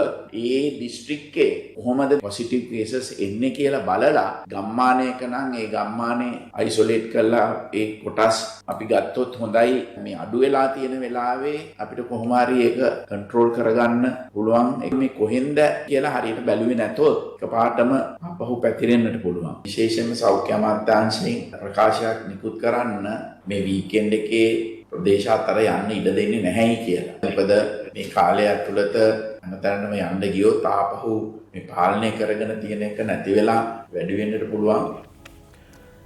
ඒ දිස්ත්‍රික්කේ කොහොමද පොසිටිව් කේසස් එන්නේ කියලා බලලා ගම්මානයක නම් ඒ ගම්මානේ අයිසොලේට් කරලා ඒ කොටස් අපි ගත්තොත් හොඳයි. මේ අඩු වෙලා තියෙන වෙලාවේ අපිට කොහොම හරි ඒක කන්ට්‍රෝල් කරගන්න පුළුවන්. ඒක මේ කොහෙන්ද කියලා හරියට බැලුවේ නැතොත් එකපාරටම අපහු පැතිරෙන්නට පුළුවන්. විශේෂයෙන්ම සෞඛ්‍ය අමාත්‍යාංශයෙන් ප්‍රකාශයක් නිකුත් කරන්න මේ වීකෙන්ඩ් එකේ ප්‍රදේශ අතර යන්න ඉඩ දෙන්නේ නැහැයි කියලා. මොකද මේ කාලය ඇතුළත හැමතැනම යන්න ගියොත් ආපහු මේ පාලනය කරගෙන තියෙන එක නැති වෙලා වැඩි වෙන්නට පුළුවන්.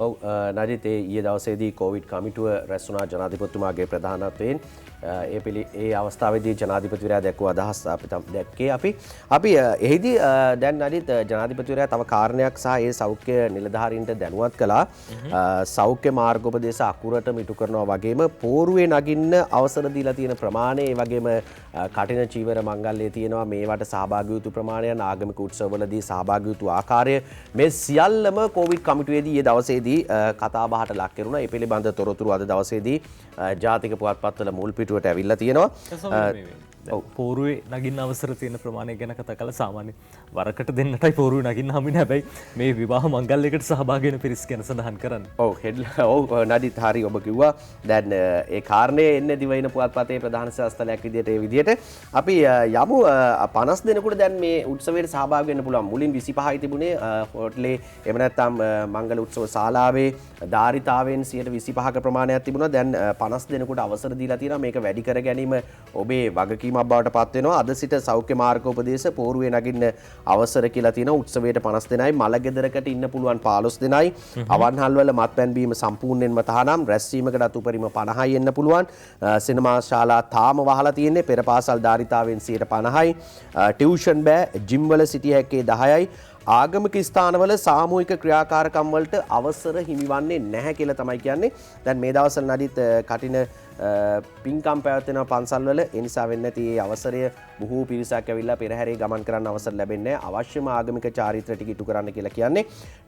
ඔව් නජිත් ඊයේ දවසේදී කොවිඩ් කමිටුව රැස් වුණා ජනාධිපතිතුමාගේ ප්‍රධානත්වයෙන්. ඒ අවස්ථාවේදී ජනාධිපතිවරයා දැක්වූ අදහස් අපි දැක්කේ අපි එහිදී දැන් නජිත් ජනාධිපතිවරයා තව කාරණයක් සහ ඒ සෞඛ්‍ය නිලධාරීන්ට දැනුවත් කළා. සෞඛ්‍ය මාර්ගෝපදේශ අකුරට මිටු කරනවා වගේම පෝරුවේ නගින්න අවසර දීලා තියෙන ප්‍රමාණය ඒ වගේම කටින චීවර මංගල්‍යයේ තියෙනවා මේවට සහභාගී වූ ප්‍රමාණයන් ආගමික උත්සවවලදී සහභාගී වූ ආකාරය මේ සියල්ලම කොවිඩ් කමිටුවේදී ඊයේ දවසේදී කතා බහට ලක් කෙරුණා. ඒ පිළිබඳ තොරතුරු අද දවසේදී ජාතික පුවත්පත්වල මුල් පිටුවට ඇවිල්ලා තියෙනවා. පෝරුවේ නගින්න අවසර තියෙන ප්‍රමාණය ගැන කතා කළා. සාමාන්‍ය වරකට දෙන්නටයි පෝරුවේ නගින්න හම්බෙන්නේ. හැබැයි මේ විවාහ මංගල්‍යයකට සහභාගී වෙන පිරිස් ගැන සඳහන් කරන්න. ඔව් නඩිත් හරි ඔබ කිව්වා. දැන් ඒ කාරණේ එන්නේ දිවයින පුවත්පතේ ප්‍රධාන ශාස්ත්‍රයක් විදියට ඒ විදියට අපි යමු 50 දෙනෙකුට දැන් මේ උත්සවයට සහභාගී වෙන්න පුළුවන්. මුලින් 25යි තිබුණේ හෝටලේ එහෙම නැත්නම් මංගල උත්සව ශාලාවේ ධාරිතාවෙන් 25ක ප්‍රමාණයක් තිබුණා. දැන් 50 දෙනෙකුට අවසර දීලා තියෙනවා. මේක වැඩි කර ගැනීම ඔබේ වගකීමක් බවට පත් වෙනවා. අද සිට සෞඛ්‍ය මාර්ගෝපදේශ පෝරුවේ නගින්න අවසර කියලා තියෙනවා. උත්සවයට 50 දෙනයි, මළගෙදරකට ඉන්න පුළුවන් 15 දෙනයි. අවන්හල්වල මත්පැන් බීම සම්පූර්ණයෙන්ම තහනම්. රැස්වීමකටත් උපරිම 50යි එන්න පුළුවන්. සිනමා ශාලා තාම වහලා තියෙන්නේ. පෙර පාසල් ධාරිතාවෙන් 50යි. ටියුෂන් බෑ. ජිම් වල සිටිය හැක්කේ 10යි. ආගමික ස්ථානවල සාමූහික ක්‍රියාකාරකම් වලට අවසර හිමිවන්නේ නැහැ කියලා තමයි කියන්නේ. දැන් මේ දවස්වල නඩිත් කටින පින්කම් පැවැත්වෙන පන්සල්වල ඒ නිසා වෙන්නේ නැති ඒ අවසරය බොහෝ පිරිසක් ඇවිල්ලා පෙරහැරේ ගමන් කරන්න අවසර ලැබෙන්නේ නැහැ. අවශ්‍යම ආගමික චාරිත්‍ර ටික ඉටු කරන්න කියලා කියන්නේ.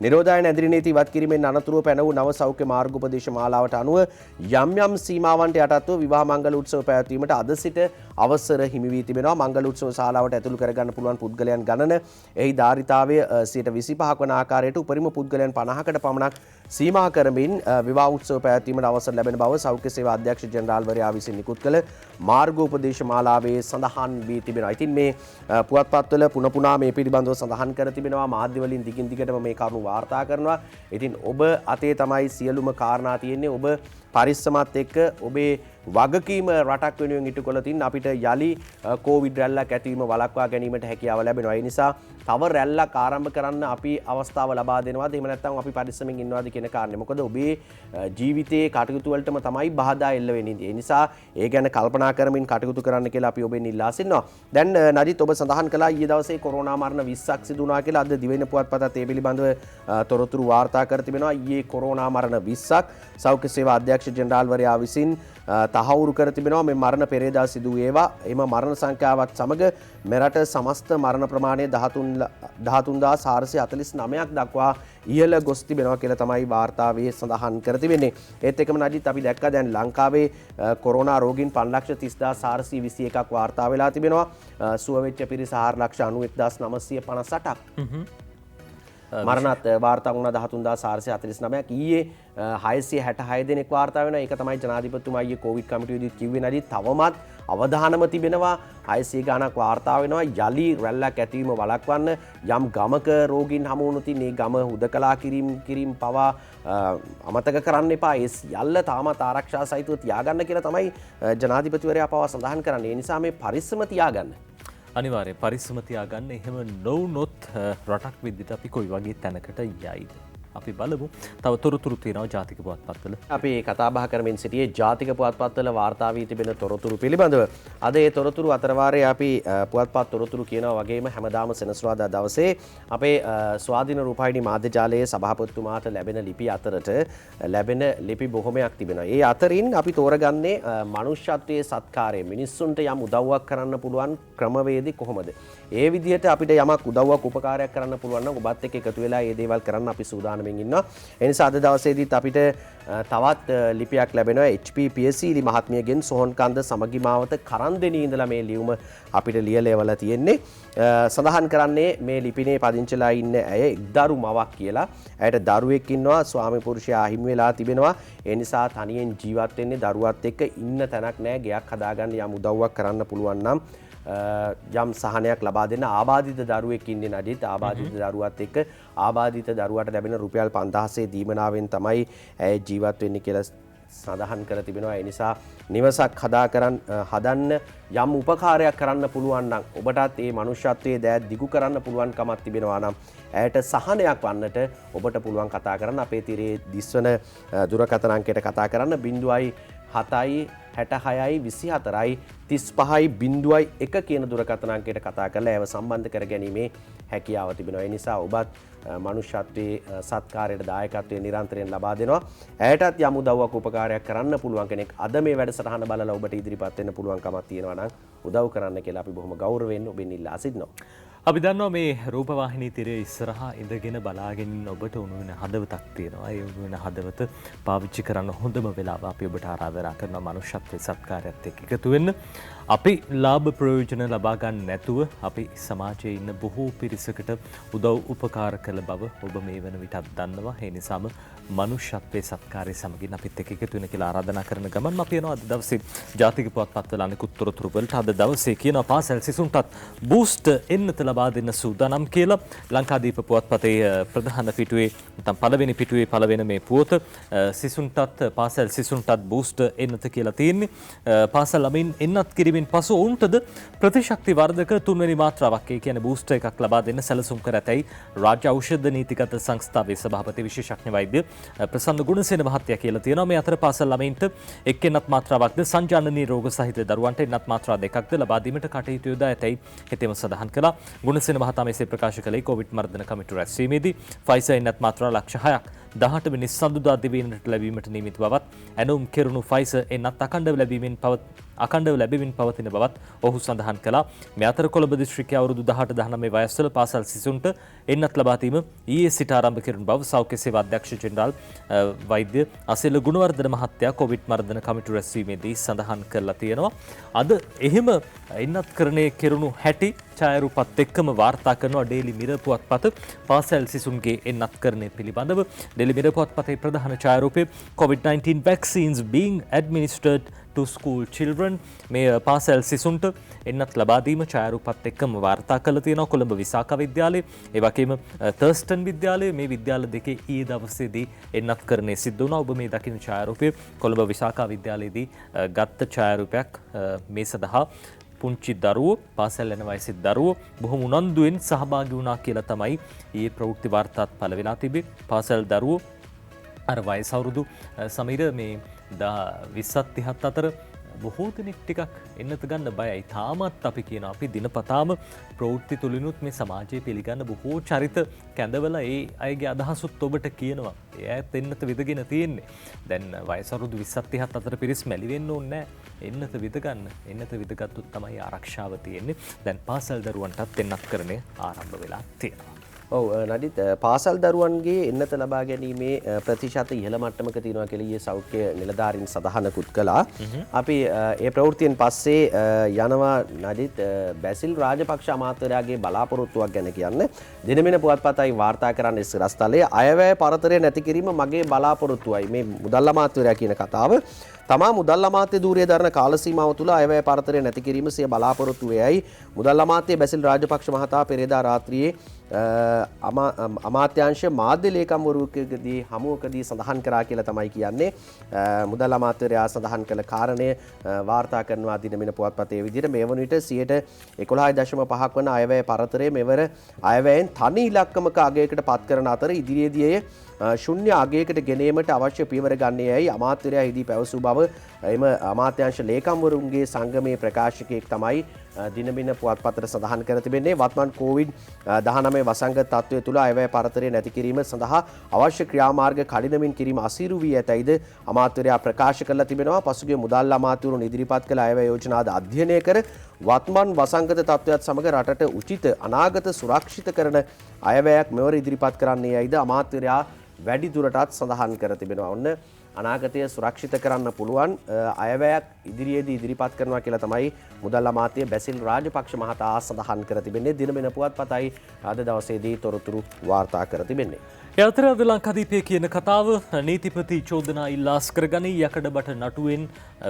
නිරෝධායන ඇදිරි නීති ඉවත් කිරීමෙන් අනතුරුව පැන වූ නව සෞඛ්‍ය මාර්ගෝපදේශ මාලාවට අනුව යම් සීමාවන්ට යටත්ව විවාහ මංගල උත්සව පැවැත්වීමට අද සිට අවසර හිමි වී තිබෙනවා. මංගල උත්සව ශාලාවට ඇතුළු කරගන්න පුළුවන් පුද්ගලයන් ගණන එහි ධාරිතාවය 25ක් වන ආකාරයට උපරිම පුද්ගලයන් 50කට පමණක් සීමා කරමින් විවාහ උත්සව පැවැත්වීමට අවසර ලැබෙන බව සෞඛ්‍ය සේවා අධ්‍යක්ෂ ජෙනරාල්වරයා විසින් නිකුත් කළ මාර්ගෝපදේශ මාලාවේ සඳහන් වී තිබෙනවා. ඉතින් මේ පුවත්පත්වල පුන පුනා මේ පිළිබඳව සඳහන් කර තිබෙනවා. මාධ්‍ය වලින් දිගින් දිගටම මේ කරුණු වාර්තා කරනවා. ඉතින් ඔබ අතේ තමයි සියලුම කාරණා තියෙන්නේ. ඔබ පරිස්සමත් එක්ක ඔබේ වගකීම රටක් වෙනුවෙන් ඉටු කළ තින් අපිට යලි කෝවිඩ් රැල්ලක් ඇතිවීම වළක්වා ගැනීමට හැකියාව ලැබෙනවා. ඒ නිසා තව රැල්ලක් ආරම්භ කරන්න අපි අවස්ථාව ලබා දෙනවාද එහෙම නැත්නම් අපි පරිස්සමෙන් ඉන්නවාද කියන කාරණේ. මොකද ඔබේ ජීවිතයේ කටයුතු වලටම තමයි බාධා එල්ල වෙන්නේ. ඒ නිසා ඒ ගැන කල්පනා කරමින් කටයුතු කරන්න කියලා අපි ඔබෙන් ඉල්ලා සිටිනවා. දැන් නජිත් ඔබ සඳහන් කළා ඊයේ දවසේ කොරෝනා මරණ 20ක් සිදු වුණා කියලා. අද දිවයින පුවත්පතත් ඒ පිළිබඳව තොරතුරු වාර්තා කර තිබෙනවා. ඊයේ කොරෝනා මරණ 20ක් සෞඛ්‍ය සේවා අධ්‍යක්ෂ ජෙනරාල්වරයා විසින් තහවුරු කර තිබෙනවා. මේ මරණ පෙරේදා සිදු ඒවා එම මරණ සංඛ්‍යාවත් සමග මෙරට සමස්ත මරණ ප්‍රමාණය 13449ක් දක්වා ඉහළ ගොස් තිබෙනවා කියලා තමයි වාර්තාවේ සඳහන් කර තිබෙන්නේ. ඒත් එකම නජිත් අපි දැක්කා දැන් ලංකාවේ කොරෝනා රෝගීන් 5,30,421ක් වාර්තා වෙලා තිබෙනවා. සුව වෙච්ච පිරිස 4,91,958ක්. මරණත් වාර්තා වුණා 13,449ක්. ඊයේ 666 දෙනෙක් වාර්තා වෙනවා. ඒක තමයි ජනාධිපතිතුමා ඊයේ කොවිඩ් කමිටුවේදී කිව්වේ නේද? තවමත් අවධානම තිබෙනවා. 600 ගණක් වාර්තා වෙනවා. යලි රැල්ලක් ඇතිවීම වළක්වන්න යම් ගමක රෝගීන් හමු වුණොත් මේ ගම හුදකලා කිරීම පවා අමතක කරන්න එපා. ඒ සියල්ල තාමත් ආරක්ෂා සහිතව තියාගන්න කියලා තමයි ජනාධිපතිවරයා පවා සඳහන් කරන්නේ. ඒ නිසා මේ පරිස්සම තියාගන්න. අනිවාර්යෙන් පරිස්සම තියාගන්න. එහෙම නොවුනොත් රටක් විදිහට අපි කොයි වගේ තැනකට යයිද? අපි බලමු. තව තොරතුරු තියෙනවා ජාතික පුවත්පත්වල. අපි කතා බහ කරමින් සිටියේ ජාතික පුවත්පත්වල වාර්තා වී තිබෙන තොරතුරු පිළිබඳව. අද ඒ තොරතුරු අතරවාරයේ අපි පුවත්පත් තොරතුරු කියනවා වගේම හැමදාම සෙනසුරාදා දවසේ අපේ ස්වාධීන රූපවාහිනී මාධ්‍ය ජාලයේ සභාපතිතුමාට ලැබෙන ලිපි අතරට ලැබෙන ලිපි බොහොමයක් තිබෙනවා. ඒ අතරින් අපි තෝරගන්නේ මනුෂ්‍යත්වයේ සත්කාරය, මිනිස්සුන්ට යම් උදව්වක් කරන්න පුළුවන් ක්‍රමවේදි කොහොමද? ඒ විදිහට අපිට යමක් උදව්වක් උපකාරයක් කරන්න පුළුවන් නම් ඔබත් එක්ක එකතු වෙලා මේ දේවල් කරන්න අපි සූදානම් බලමින් ඉන්නවා. ඒ නිසා අද දවසේදීත් අපිට තවත් ලිපියක් ලැබෙනවා HP පියසීලි මහත්මියගෙන් සොහොන්කන්ද සමගි මාවත කරන්දෙනී ඉඳලා මේ ලියුම අපිට ලියලවලා තියෙන්නේ. සඳහන් කරන්නේ මේ ලිපිනේ පදිංචිලා ඉන්න ඇය දරු මවක් කියලා. ඇයට දරුවෙක් ඉන්නවා, ස්වාමි පුරුෂයා අහිමි වෙලා තිබෙනවා. ඒ නිසා තනියෙන් ජීවත් වෙන්නේ දරුවත් එක්ක ඉන්න තැනක් නැහැ. ගෙයක් හදාගන්න යම් උදව්වක් කරන්න පුළුවන් නම් යම් සහනයක් ලබා දෙන්න. ආබාධිත දරුවෙක් ඉන්නේ නඩිත්. ආබාධිත දරුවත් එක්ක ආබාධිත දරුවාට ලැබෙන රුපියල් 5000 දීමනාවෙන් තමයි ඇය ජීවත් වෙන්නේ කියලා සඳහන් කර තිබෙනවා. ඒ නිසා නිවසක් හදන්න යම් උපකාරයක් කරන්න පුළුවන් නම් ඔබටත් මේ මනුෂ්‍යත්වයේ දෑත් දිගු කරන්න පුළුවන් කමක් තිබෙනවා නම් ඇයට සහනයක් වන්නට ඔබට පුළුවන් කතා කරන්න. අපේ තිරේ දිස්වන දුරකථන අංකයට කතා කරන්න 07 66යි 24යි 35යි 01 කියන දුරකථන අංකයට කතා කරලා ඒව සම්බන්ධ කර ගැනීමේ හැකියාව තිබෙනවා. ඒ නිසා ඔබත් මනුෂ්‍යත්වයේ සත්කාරයට දායකත්වයේ නිරන්තරයෙන් ලබා දෙනවා. ඇයටත් යම් උදව්වක් උපකාරයක් කරන්න පුළුවන් කෙනෙක් අද මේ වැඩසටහන බලලා ඔබට ඉදිරිපත් වෙන්න පුළුවන් කමක් තියෙනවා නම් උදව් කරන්න කියලා අපි බොහොම ගෞරවයෙන් ඔබෙන් ඉල්ලා සිටිනවා. අපි දන්නවා මේ රූපවාහිනී තිරේ ඉස්සරහා ඉඳගෙන බලාගෙන ඔබට උණු වෙන හදවතක් තියෙනවා. ඒ උණු වෙන හදවත පාවිච්චි කරන්න හොඳම වෙලාව අපි ඔබට ආරාධනා කරනවා මනුෂ්‍යත්වයේ සත්කාරයත් එක්ක එකතු වෙන්න. අපි ලාභ ප්‍රයෝජන ලබා ගන්න නැතුව අපි සමාජයේ ඉන්න බොහෝ පිරිසකට උදව් උපකාර කළ බව ඔබ මේ වන විටත් දන්නවා. ඒ නිසාම මනුෂ්‍යත්වයේ සත්කාරය සමගින් අපිත් එක්ක එකතු වෙන කියලා ආරාධනා කරන ගමන් අපි යනවා අද දවසේ ජාතික පුවත්පත්වල අනිකුත් තොරතුරු වලට. අද දවසේ කියනවා පාසල් සිසුන්ටත් බූස්ට් එන්නත ලබා දෙන්න සූදානම් කියලා. ලංකාදීප පුවත්පතේ ප්‍රධාන පිටුවේ නැත්නම් පළවෙනි පිටුවේ පළවෙනි මේ පුවත සිසුන්ටත් පාසල් සිසුන්ටත් බූස්ට් එන්නත කියලා තියෙන්නේ. පාසල් ළමින් එන්නත් කිරීමෙන් පසු ඔවුන්ටද ප්‍රතිශක්ති වර්ධක තුන්වෙනි මාත්‍රාවක් ඒ කියන්නේ බූස්ට් එකක් ලබා දෙන්න සැලසුම් කර ඇතැයි රාජ්‍ය ඖෂධ නීතිගත සංස්ථාවේ සභාපති විශේෂඥ වෛද්‍ය ප්‍රසන්න ගුණසේන මහත්තයා කියලා තියෙනවා. මේ අතර පාසල් ළමයින්ට එක් එන්නත් මාත්‍රාවක්ද සංජානනීය රෝග සහිත දරුවන්ට එන්නත් මාත්‍රා දෙකක්ද ලබා දීමට කටයුතු යොදා ඇතැයි හෙතෙම සඳහන් කළා. ගුණසේන මහතා මෙසේ ප්‍රකාශ කළේ කොවිඩ් මර්ධන කමිටු රැස්වීමේදී ෆයිසර් එන්නත් මාත්‍රා ලක්ෂ 6ක් 18 වෙනි සඳුදා දිවයිනට ලැබීමට නියමිත බවත් ඇනුම් කෙරුණු ෆයිසර් එන්නත් අඛණ්ඩව ලැබෙමින් පවතින බවත් ඔහු සඳහන් කළා. මේ අතර කොළඹ දිස්ත්‍රික්කයේ අවුරුදු 18-19 වයස්වල පාසල් සිසුන්ට එන්නත් ලබා දීම ඊයේ සිට ආරම්භ කෙරුණු බව සෞඛ්‍ය සේවා අධ්‍යක්ෂ ජෙනරාල් වෛද්‍ය අසෙල ගුණවර්ධන මහත්තයා කොවිඩ් මර්ධන කමිටු රැස්වීමේදී සඳහන් කරලා තියෙනවා. අද එහෙම එන්නත් කරණය කෙරුණු හැටි ඡායාරූපත් එක්කම වාර්තා කරනවා ඩේලි මිරර් පුවත්පත. පාසල් සිසුන්ගේ එන්නත් කරණය පිළිබඳව ඩේලි මිරර් පුවත්පතේ ප්‍රධාන ඡායාරූපේ COVID-19 vaccines being administered to school children. මේ පාසල් සිසුන්ට එන්නත් ලබා දීම ඡායාරූපත් එක්කම වාර්තා කරලා තියෙනවා කොළඹ විසාකා විද්‍යාලයේ. ඒ වගේම තර්ස්ටන් විද්‍යාලයේ මේ විද්‍යාල දෙකේ ඊයේ දවසේදී එන්නත් කරණය සිද්ධ වුණා. ඔබ මේ දකින ඡායාරූපය කොළඹ විසාකා විද්‍යාලයේදී ගත්ත ඡායාරූපයක්. මේ සඳහා පුංචි දරුවෝ පාසල් යන වයසේ දරුවෝ බොහොම උනන්දුවෙන් සහභාගී වුණා කියලා තමයි ඊයේ ප්‍රවෘත්ති වාර්තාත් පළ වෙලා තිබේ. පාසල් දරුවෝ අර වයස අවුරුදු සමීර මේ 20 30 අතර බොහෝ දෙනෙක් ටිකක් එන්නත ගන්න බයයි. තාමත් අපි කියනවා අපි දිනපතාම ප්‍රවෘත්ති තුලිනුත් මේ සමාජයේ පිළිගන්න බොහෝ චරිත කැඳවලා ඒ අයගේ අදහසුත් ඔබට කියනවා. ඒ අයත් එන්නත විදගෙන තියෙන්නේ. දැන් වයස අවුරුදු 20 30 අතර පිරිස් මැලි වෙන්න ඕනේ නැහැ. එන්නත විද ගන්න. එන්නත විදගත්තුත් තමයි ආරක්ෂාව තියෙන්නේ. දැන් පාසල් දරුවන්ටත් එන්නත් කරන්නේ ආරම්භ වෙලා තියෙනවා. ඔව් නඩිත් පාසල් දරුවන්ගේ එන්නත ලබා ගැනීමේ ප්‍රතිශත ඉහළ මට්ටමක තියෙනවා කියලා ඊයේ සෞඛ්‍ය නිලධාරීන් සඳහනකුත් කළා. අපි ඒ ප්‍රවෘත්තියෙන් පස්සේ යනවා නඩිත් බැසිල් රාජපක්ෂ අමාත්‍යවරයාගේ බලාපොරොත්තුවක් ගැන කියන්න. දිනමින පුවත්පතයි වාර්තා කරන්න ඉස්සරස්තලයේ අයවැය පරතරය නැති කිරීම මගේ බලාපොරොත්තුවයි. මේ මුදල් අමාත්‍යවරයා කියන කතාව තමා මුදල් අමාත්‍ය ධූරය දරන කාල සීමාව තුළ අයවැය පරතරය නැති කිරීම සිය බලාපොරොත්තු වේයයි මුදල් අමාත්‍ය බැසිල් රාජපක්ෂ මහතා පෙරේදා රාත්‍රියේ අමාත්‍යාංශ මාධ්‍ය ලේකම්වරයෙකුගේ හමුවකදී සඳහන් කරා කියලා තමයි කියන්නේ. මුදල් අමාත්‍යවරයා සඳහන් කළ කාරණය වාර්තා කරනවා දිනමින පුවත්පතේ විදිහට මේ වන විට 11.5% වන අයවැය පරතරය මෙවර අයවැයෙන් තනි ඉලක්කමක අගයකට පත් කරන අතර ඉදිරියේදී ශුන්‍ය අගයකට ගෙනීමට අවශ්‍ය පියවර ගන්නේ යයි අමාත්‍යවරයා හිදී පැවසූ බව එම අමාත්‍යාංශ ලේකම්වරුන්ගේ සංගමේ ප්‍රකාශකයෙක් තමයි දිනමින පුවත්පතට සඳහන් කර තිබෙන්නේ. වත්මන් COVID-19 වසංගත තත්ත්වය තුළ අයවැය පරතරය නැති කිරීම සඳහා අවශ්‍ය ක්‍රියාමාර්ග කඩිනමින් කිරීම අසීරු වී ඇතැයිද අමාත්‍යවරයා ප්‍රකාශ කරලා තිබෙනවා. පසුගිය මුදල් අමාත්‍යවරුන් ඉදිරිපත් කළ අයවැය යෝජනාද අධ්‍යයනය කර වත්මන් වසංගත තත්ත්වයත් සමග රටට උචිත අනාගත සුරක්ෂිත කරන අයවැයක් මෙවර ඉදිරිපත් කරන්නේ යයිද අමාත්‍යවරයා වැඩි දුරටත් සඳහන් කර තිබෙනවා. ඔන්න අනාගතය සුරක්ෂිත කරන්න පුළුවන් අයවැයක් ඉදිරියේදී ඉදිරිපත් කරනවා කියලා තමයි මුදල් අමාත්‍ය බැසිල් රාජපක්ෂ මහතා සඳහන් කර තිබෙන්නේ. දිනමෙන පුවත්පතයි අද දවසේදී තොරතුරු වාර්තා කර තිබෙන්නේ. යතර අද ලංකාදීපය කියන කතාව නීතිපති චෝදනා ඉල්ලාස් කරගනී යකඩබට නටුවෙන්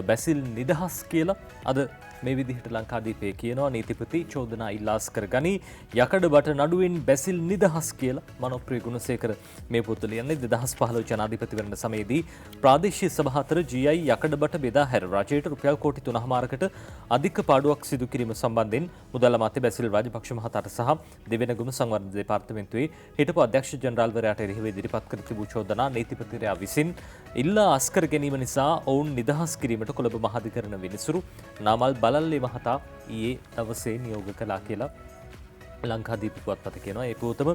බැසිල් නිදහස් කියලා අද මේ විදිහට ලංකාදීපය කියනවා නීතිපති චෝදනා ඉල්ලාස් කරගනී යකඩබට නඩුවෙන් බැසිල් නිදහස් කියලා මනෝප්‍රිය ගුණසේකර මේ පොත ලියන්නේ 2015 ජනාධිපතිවරණ සමයේදී ප්‍රාදේශීය සභා අතර GI යකඩබට බෙදා හැර රජයට රුපියල් කෝටි 3.5කට අධික පාඩුවක් සිදු කිරීම සම්බන්ධයෙන් මුදල් අමාත්‍ය බැසිල් රාජපක්ෂ මහතාට සහ දෙවෙනගම සංවර්ධන දෙපාර්තමේන්තුවේ හිටපු අධ්‍යක්ෂ ජනරාල්වරයාට එරෙහිව ඉදිරිපත් කර තිබූ චෝදනා නීතිපතිවරයා විසින් ඉල්ලා අස්කර ගැනීම නිසා ඔවුන් නිදහස් කිරීමට කොළඹ මහාධිකරණ විනිසුරු නාමල් බලල්ලේ මහතා ඊයේ දවසේ නියෝග කළා කියලා ලංකාදීප පුවත්පත කියනවා. ඒ පුවතම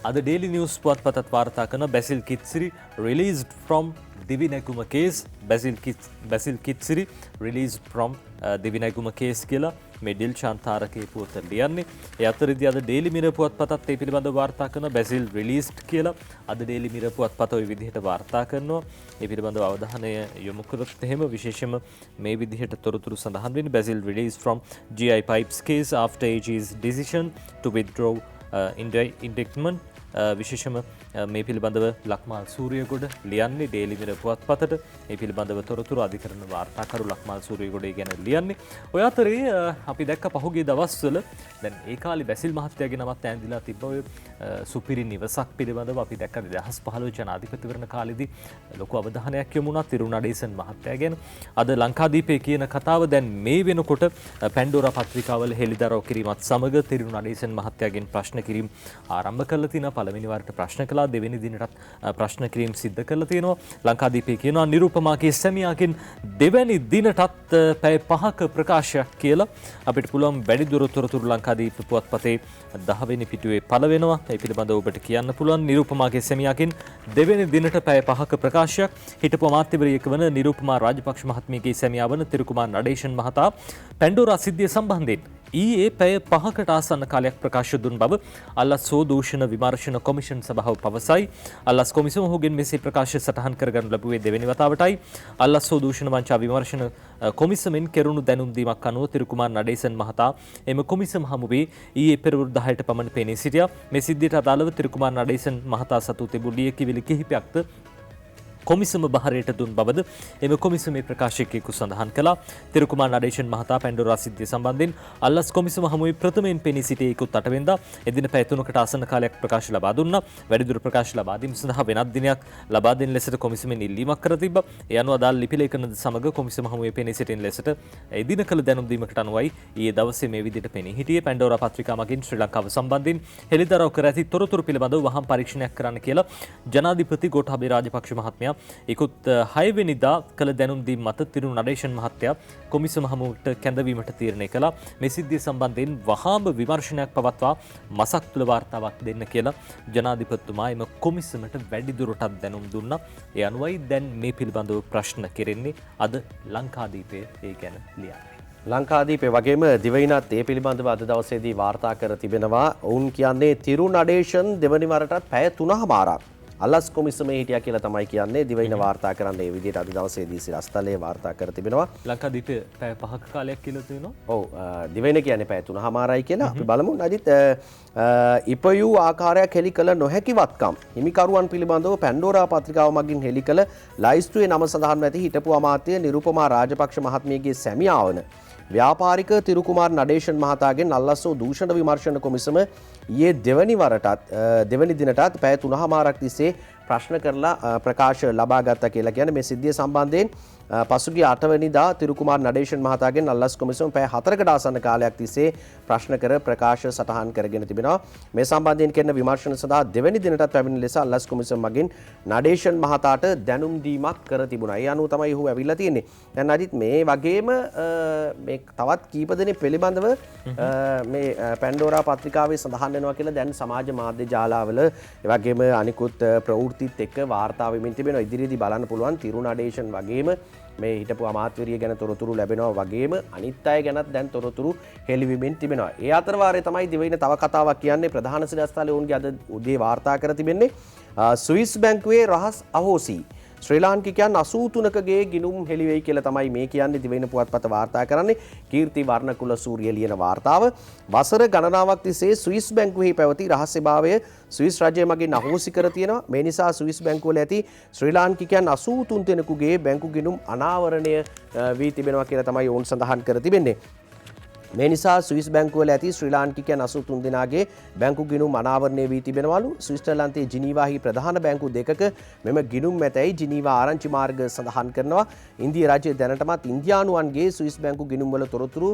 අද ඩේලි නිවුස් පුවත්පතත් වාර්තා කරන Basil Kithsiri released from Divineguma case Basil Kithsiri released from Divineguma case කියලා මේ ඩිල් ශාන්තාරකේ පුවත ලියන්නේ. ඒ අතරදී අද ඩේලි මිරර් පුවත්පතත් ඒ පිළිබඳව වාර්තා කරන බැසිල් released කියලා අද ඩේලි මිරර් පුවත්පත ওই විදිහට වාර්තා කරනවා. ඒ පිළිබඳව අවධානය යොමු කළොත් එහෙම විශේෂයෙන්ම මේ විදිහට තොරතුරු සඳහන් වෙන්නේ Basil released from GI Pipes case after AG's decision to withdraw indictment විශේෂම මේ පිළිබඳව ලක්මාල් සූරියගොඩ ලියන්නේ ඩේලි මිරර් පුවත්පතට. මේ පිළිබඳව තොරතුරු අධිකරණ වාර්තාකරු ලක්මාල් සූරියගොඩ ගැන ලියන්නේ. ඔය අතරේ අපි දැක්ක පහුගිය දවස්වල දැන් ඒ කාලේ බැසිල් මහත්තයාගේ නමත් ඇඳිලා තිබ්බ ඔය සුපිරි නිවසක් පිළිබඳව අපි දැක්ක 2015 ජනාධිපතිවරණ කාලෙදී ලොකු අවධානයක් යොමු වුණා තිරුණඩේසන් මහත්තයා ගැන. අද ලංකාදීපේ කියන කතාව දැන් මේ වෙනකොට පැන්ඩෝරා පත්‍රිකාවල හෙළිදරව් කිරීමත් සමග තිරුණඩේසන් මහත්තයාගෙන් ප්‍රශ්න කිරීම ආරම්භ කළා තිනා. පළවෙනි වරට ප්‍රශ්න කළා, දෙවෙනි දිනටත් ප්‍රශ්න කිරීම සිද්ධ කරලා තියෙනවා. ලංකාදීපේ කියනවා නිරූපමාගේ සැමියාගෙන් දෙවැනි දිනටත් පැය 5ක ප්‍රකාශයක් කියලා. අපිට පුළුවන් වැඩිදුර තොරතුරු ලංකාදීප පුවත්පතේ 10 වෙනි පිටුවේ පළ වෙනවා. ඒ පිළිබඳව ඔබට කියන්න පුළුවන් නිරූපමාගේ සැමියාගෙන් දෙවැනි දිනට පැය 5ක ප්‍රකාශයක්. හිටපු අමාත්‍යවරියක වන නිරූපමා රාජපක්ෂ මහත්මියගේ සැමියා වන තිරුකුමාර් නඩේෂන් මහතා පැන්ඩෝරා සිද්ධිය සම්බන්ධයෙන් ඊයේ පැය 5කට ආසන්න කාලයක් ප්‍රකාශ දුන් බව අල්ලස් දූෂණ විමර්ශන කොමිෂන් සභාව පවසයි. අල්ලස් කොමිසම ඔහුගෙන් මෙසේ ප්‍රකාශ සටහන් කරගනු ලැබුවේ දෙවෙනි වතාවටයි. අල්ලස් දූෂණ වංචා විමර්ශන කොමිසමෙන් කෙරුණු දැනුම් දීමක් අනුව තිරුකුමාර් නඩේසන් මහතා එම කොමිසම හමුවේ ඊයේ පෙරවරු 10ට පමණ පෙනී සිටියා. මේ සිද්ධියට අදාළව තිරුකුමාර් නඩේසන් මහතා සතු තිබූ ලියකියවිලි කිහිපයක්ද කොමිසම බහරයට දුන් බවද එම කොමිසමේ ප්‍රකාශකයෙකු සඳහන් කළා. තිරුකුමාර් නඩේෂන් මහතා පැන්ඩෝරා සිද්ධිය සම්බන්ධයෙන් අල්ලස් කොමිසම හමුවේ ප්‍රථමයෙන් පෙනී සිටියේ 1 වෙනිදා එදින පැය 3කට ආසන්න කාලයක් ප්‍රකාශ ලබා දුන්නා. වැඩිදුර ප්‍රකාශ ලබා දීම සඳහා වෙනත් දිනයක් ලබා දෙන ලෙසට කොමිසමෙන් ඉල්ලීමක් කර තිබ්බා. ඒ අනුව අදාළ ලිපි ලේඛනද සමග කොමිසම හමුවේ පෙනී සිටින ලෙසට එදින කළ දැනුම් දීමකට අනුවයි ඊයේ දවසේ මේ විදිහට පෙනී හිටියේ. පැන්ඩෝරා පත්‍රිකා මගින් ශ්‍රී ලංකාව සම්බන්ධයෙන් හෙළිදරව් කර ඇති තොරතුරු පිළිබඳව වහම් පරීක්ෂණයක් කරන්න කියලා ජනාධිපති ගෝඨාභය රාජපක්ෂ මහත්මයා ඉකුත් 6 වෙනිදා කළ දැනුම් දීම මත තිරු නඩේෂන් මහත්තයා කොමිසම හමුවට කැඳවීමට තීරණය කළා. මේ සිද්ධිය සම්බන්ධයෙන් වහාම විමර්ශනයක් පවත්වා මසක් තුළ වාර්තාවක් දෙන්න කියලා ජනාධිපතිතුමා එම කොමිසමට වැඩිදුරටත් දැනුම් දුන්නා. ඒ අනුවයි දැන් මේ පිළිබඳව ප්‍රශ්න කෙරෙන්නේ. අද ලංකාදීපය ඒ ගැන ලියන්නේ. ලංකාදීපේ වගේම දිවයිනත් ඒ පිළිබඳව අද දවසේදී වාර්තා කර තිබෙනවා. ඔවුන් කියන්නේ තිරු නඩේෂන් දෙවනි වරටත් පැය 3:00 අල්ලස් කොමිසමේ හිටියා කියලා තමයි කියන්නේ. දිවයින වාර්තා කරන්න ඒ විදිහට අද දවසේදී සිරස්තලේ වාර්තා කර තිබෙනවා. ලංකාදීපේ පැය 5ක කාලයක් කියලා තියෙනවා. ඔව් දිවයින කියන්නේ පැය 3:00යි කියලා. අපි බලමු නදිත් ඉපයූ ආකාරයක් හෙළි කළ නොහැකි වත්කම් හිමිකරුවන් පිළිබඳව පැන්ඩෝරා පත්‍රිකාව මගින් හෙළි කළ ලයිස්තුවේ නම සඳහන් ඇති හිටපු අමාත්‍ය නිරුපමා රාජපක්ෂ මහත්මියගේ සැමියා වන ව්‍යාපාරික තිරුකුමාර් නඩේෂන් මහතාගෙන් අල්ලස්සෝ දූෂණ විමර්ශන කොමිසම ඊයේ දෙවනි දිනටත් පැය 3:00ක් තිස්සේ ප්‍රශ්න කරලා ප්‍රකාශ ලබා ගත්තා කියලා කියන්නේ. මේ සිද්ධිය සම්බන්ධයෙන් පසුගිය 8 වෙනිදා තිරුකුමාර් නඩේෂන් මහතාගෙන් අල්ලස් කොමිසම පැය 4කට ආසන්න කාලයක් තිස්සේ ප්‍රශ්න කර ප්‍රකාශ සටහන් කරගෙන තිබෙනවා. මේ සම්බන්ධයෙන් කරන විමර්ශන සඳහා දෙවැනි දිනටත් පැමිණි ලෙස අල්ලස් කොමිසම මගින් නඩේෂන් මහතාට දැනුම් දීමක් කර තිබුණා. ඒ අනුව තමයි ඔහු ඇවිල්ලා තියෙන්නේ. දැන් අදිත් මේ වගේම මේ තවත් කීප දෙනෙක් පිළිබඳව මේ පැන්ඩෝරා පත්‍රිකාවේ සඳහන් වෙනවා කියලා දැන් සමාජ මාධ්‍ය ජාලාවල ඒ වගේම අනිකුත් ප්‍රවෘත්තිත් එක්ක වාර්තා වෙමින් තිබෙනවා. ඉදිරියේදී බලන්න පුළුවන් තිරු නඩේෂන් වගේම මේ හිටපු අමාත්‍යවරිය ගැන තොරතුරු ලැබෙනවා වගේම අනිත් අය ගැනත් දැන් තොරතුරු හෙළිවෙමින් තිබෙනවා. ඒ අතර වාරයේ තමයි දිවයින තව කතාවක් කියන්නේ ප්‍රධාන සිරස්තලයේ ඔවුන්ගේ අද උදේ වාර්තා කර තිබෙන්නේ ස්විස් බැංකුවේ රහස් අහෝසි. ශ්‍රී ලාංකිකයන් 83කගේ ගිණුම් හෙළිවෙයි කියලා තමයි මේ කියන්නේ දිවයින පුවත්පත වාර්තා කරන්නේ. කීර්ති වර්ණකුල සූර්ය ලියන වාර්තාව වසර ගණනාවක් තිස්සේ ස්විස් බැංකුවෙහි පැවති රහස්‍යභාවය ස්විස් රජය මගින් අහෝසි කර තියෙනවා. මේ නිසා ස්විස් බැංකුවල ඇති ශ්‍රී ලාංකිකයන් 83 දෙනෙකුගේ බැංකු ගිණුම් අනාවරණය වී තිබෙනවා කියලා තමයි ඔවුන් සඳහන් කර තිබෙන්නේ. මේ නිසා ස්විස් බැංකුවල ඇති ශ්‍රී ලාංකිකයන් 83 දෙනාගේ බැංකු ගිණුම් අනාවරණය වී තිබෙනවලු. ස්විට්සර්ලන්තයේ ජිනීවාහි ප්‍රධාන බැංකු දෙකක මෙම ගිණුම් ඇතැයි ජිනීවා ආරංචි මාර්ග සඳහන් කරනවා. ඉන්දිය රජය දැනටමත් ඉන්දියානුවන්ගේ ස්විස් බැංකු ගිණුම් වල තොරතුරු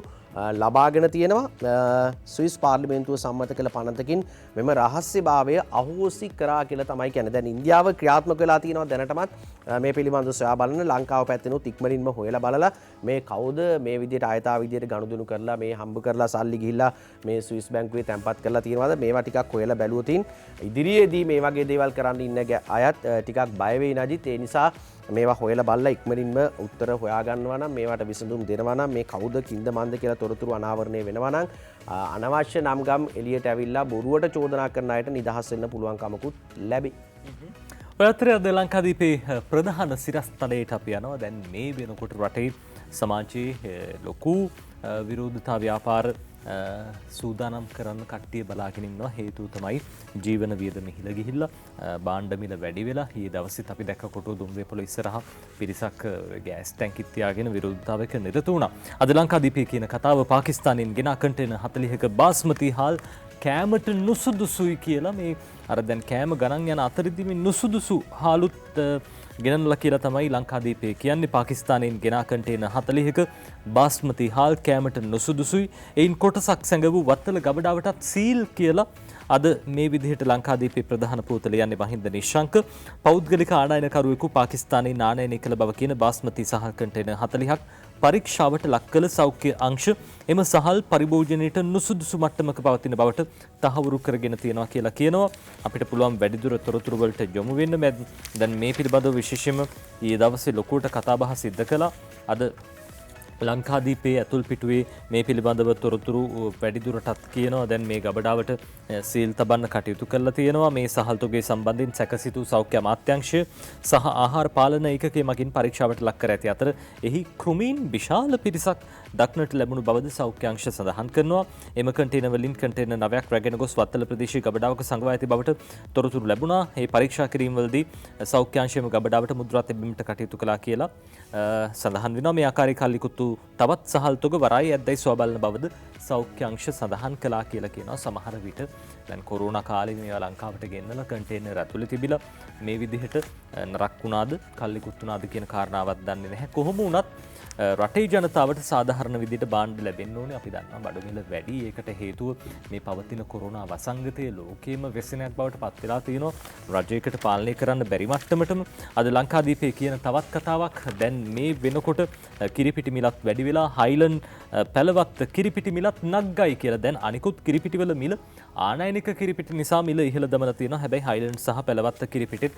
ලබාගෙන තියෙනවා. ස්විස් පාර්ලිමේන්තුව සම්මත කළ පනතකින් මෙම රහස්‍යභාවය අහෝසි කරා කියලා තමයි කියන්නේ. දැන් ඉන්දියාව ක්‍රියාත්මක වෙලා තියෙනවා දැනටමත් මේ පිළිබඳව සොයා බලන ලංකාව පැත්තෙනුත් ඉක්මනින්ම හොයලා බලලා මේ කවුද මේ විදිහට ආයතා විදිහට ගනුදෙනු කරලා මේ හම්බ කරලා සල්ලි ගිහිල්ලා මේ ස්විස් බැංකුවේ තැන්පත් කරලා තියෙනවාද මේවා ටිකක් හොයලා බැලුවොතින් ඉදිරියේදී මේ වගේ දේවල් කරන්න ඉන්න අයත් ටිකක් බය වෙයි නජිත්. ඒ නිසා මේවා හොයලා බලලා ඉක්මනින්ම උත්තර හොයාගන්නවා නම් මේවට විසඳුම් දෙනවා නම් මේ කවුද කින්ද මන්ද කියලා තොරතුරු අනාවරණය වෙනවා නම් අනවශ්‍ය නම් ගම් එළියට ඇවිල්ලා බොරුවට චෝදනා කරන අයට නිදහස් වෙන්න පුළුවන්කමකුත් ලැබේ. ඔයත්‍රය අද ලංකාදීපේ ප්‍රධාන සිරස්තලයට අපි යනවා. දැන් මේ වෙනකොට රටේ සමාජයේ ලොකු විරෝධතා ව්‍යාපාර සූදානම් කරන්න කට්ටිය බලාගෙන ඉන්නවා. හේතුව තමයි ජීවන වියදම ඉහළ ගිහිල්ලා භාණ්ඩ මිල වැඩි වෙලා. ඊයේ දවසෙත් අපි දැක්ක කොටුව දුම්රියපොළ ඉස්සරහා පිරිසක් ගෑස් ටැංකිත් තියාගෙන විරෝධතාවයක නිරත වුණා. අද ලංකාදීපේ කියන කතාව පාකිස්තානයෙන් ගෙන කන්ටේනර් 40ක බාස්මති හාල් කෑමට නුසුදුසුයි කියලා මේ අර දැන් කෑම ගණන් යන අතරදී මේ නුසුදුසු හාලුත් ගෙනනලා කියලා තමයි ලංකාදීපේ කියන්නේ. පාකිස්තානයෙන් ගෙන කන්ටේනර් 40ක බාස්මති හාල් කෑමට නුසුදුසුයි. එයින් කොටසක් සැඟවූ වත්තල ගබඩාවටත් සීල් කියලා අද මේ විදිහට ලංකාදීපේ ප්‍රධාන පුවතල යන්නේ මහින්ද නිශ්ශංක. පෞද්ගලික ආනයනකරුවෙකු පාකිස්තානයේ නානයනය කළ බව කියන බාස්මති සහ කන්ටේනර් 40ක් පරීක්ෂාවට ලක් කළ සෞඛ්‍ය අංශ එම සහල් පරිභෝජනයට නුසුදුසු මට්ටමක පවතින බවට තහවුරු කරගෙන තියෙනවා කියලා කියනවා. අපිට පුළුවන් වැඩිදුර තොරතුරු වලට යොමු වෙන්න. දැන් මේ පිළිබඳව විශේෂයෙන්ම ඊයේ දවසේ ලොකුවට කතාබහ සිද්ධ කළා. අද ලංකාදීපේ ඇතුල් පිටුවේ මේ පිළිබඳව තොරතුරු වැඩිදුරටත් කියනවා. දැන් මේ ගබඩාවට සීල් තබන්න කටයුතු කරලා තියෙනවා. මේ සහල්තුගේ සම්බන්ධයෙන් සැකසිතු සෞඛ්‍ය අමාත්‍යාංශය සහ ආහාර පාලන ඒකකයේ මගින් පරීක්ෂාවට ලක් කර ඇති අතර එහි කෘමීන් විශාල පිරිසක් දක්නට ලැබුණු බවද සෞඛ්‍ය අංශ සඳහන් කරනවා. එම කන්ටේනර් වලින් කන්ටේනර් 9ක් රැගෙන ගොස් වත්තල ප්‍රදේශයේ ගබඩාවක සංගවා ඇති බවට තොරතුරු ලැබුණා. මේ පරීක්ෂා කිරීම වලදී සෞඛ්‍ය අංශයම ගබඩාවට මුද්‍රා තැබීමට කටයුතු කළා කියලා සඳහන් වෙනවා. මේ ආකාරයේ කල්ලිකුතු තවත් සහල්තොග වරායි ඇද්දයි සොයා බලන බවද සෞඛ්‍ය අංශ සඳහන් කළා කියලා කියනවා. සමහර විට දැන් කොරෝනා කාලේ මේවා ලංකාවට ගෙන්නලා කන්ටේනර් ඇතුලේ තිබිලා මේ විදිහට නරක් වුණාද කල්ලිකුත් වුණාද කියන කාරණාවක් දන්නේ නැහැ. කොහොම වුණත් රටේ ජනතාවට සාධාරණ විදිහට භාණ්ඩ ලැබෙන්න ඕනේ. අපි දන්නවා බඩු මිල වැඩි. ඒකට හේතුව මේ පවතින කොරෝනා වසංගතයේ ලෝකෙම වෙසෙනයක් බවට පත් වෙලා තියෙනවා. රජයකට පාලනය කරන්න බැරි මට්ටමටම අද ලංකාදීපේ කියන තවත් කතාවක්. දැන් මේ වෙනකොට කිරිපිටි මිලත් වැඩි වෙලා හයිලන්ඩ් පැලවත් කිරිපිටි මිලත් නග්ගයි කියලා. දැන් අනිකුත් කිරිපිටිවල මිල ආනයනික කිරිපිටි නිසා මිල ඉහළ දමලා තියෙනවා. හැබැයි හයිලන්ඩ් සහ පැලවත් කිරිපිටිත්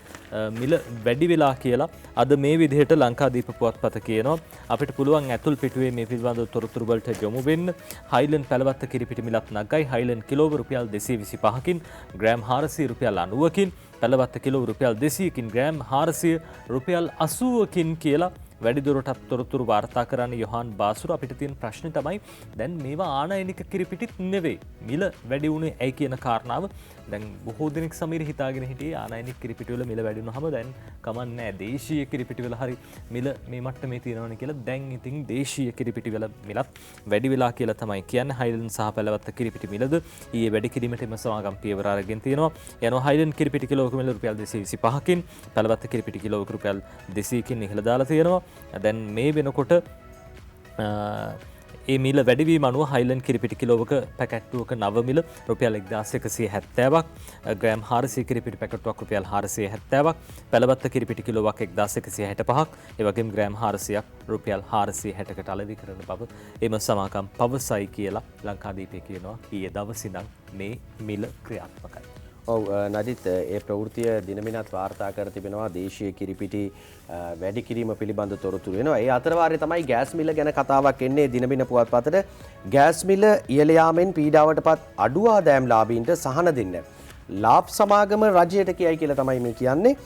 මිල වැඩි වෙලා කියලා අද මේ විදිහට ලංකාදීප පුවත්පත කියනවා. අපිට පුළුවන් ඇතුල් පිටුවේ මේ පිළිබඳව තොරතුරු වලට යොමු වෙන්න. හයිලන්ඩ් පැලවත් කිරිපිටි මිලත් නග්ගයි. හයිලන්ඩ් කිලෝව රුපියල් 225කින් ග්‍රෑම් 400 රුපියල් 90කින් පැලවත් කිලෝව රුපියල් 200කින් ග්‍රෑම් 400 රුපියල් 80කින් කියලා වැඩිදුරටත් තොරතුරු වාර්තා කරන්න යොහාන් බාසුර. අපිට තියෙන ප්‍රශ්නේ තමයි දැන් මේවා ආනයනික කිරිපිටිත් නෙවෙයි මිල වැඩි වුණේ ඇයි කියන කාරණාව. දැන් බොහෝ දෙනෙක් සමීර හිතාගෙන හිටියේ ආනයනික කිරිපිටි වල මිල වැඩි වුණාම දැන් කමන්නේ නැහැ දේශීය කිරිපිටි වල හරි මිල මේ මට්ටමේ තියෙනවනේ කියලා. දැන් ඉතින් දේශීය කිරිපිටි වල මිලත් වැඩි වෙලා කියලා තමයි කියන්නේ. හයිලන්ඩ් සහ පැලවත් කිරිපිටි මිලද ඊයේ වැඩි කිරීමට එම සමාගම් පියවර අරගෙන තියෙනවා. යනවා හයිලන්ඩ් කිරිපිටි කිලෝවක මිල රුපියල් 225කින් පැලවත් කිරිපිටි කිලෝවක රුපියල් 200කින් ඉහළ දාලා තියෙනවා. දැන් මේ වෙනකොට ඒ මිල වැඩිවීම අනුව හයිලන්ඩ් කිරිපිටි කිලෝවක පැකැට්ටුවක නව මිල රුපියල් 1170ක්, ග්‍රෑම් 400 කිරිපිටි පැකට්ටුවක් රුපියල් 470ක්, පැලවත්ත කිරිපිටි කිලෝවක් 1165ක්, ඒ වගේම ග්‍රෑම් 400ක් රුපියල් 460කට අලෙවි කරන බව එම සමාගම් පවසයි කියලා ලංකාදීපේ කියනවා. ඊයේ දවසේ ඉඳන් මේ මිල ක්‍රියාත්මකයි. ඔව් නදිත් ඒ ප්‍රවෘත්තිය දිනමිනත් වාර්තා කර තිබෙනවා දේශීය කිරිපිටි වැඩි කිරීම පිළිබඳ තොරතුරු වෙනවා. ඒ අතර වාරයේ තමයි ගෑස් මිල ගැන කතාවක් එන්නේ දිනමින පුවත්පතට. ගෑස් මිල ඉහළ යාමෙන් පීඩාවටපත් අඩු ආදායම් ලාභීන්ට සහන දෙන්න ලාබ් සමාගම රජයට කියයි කියලා තමයි මේ කියන්නේ.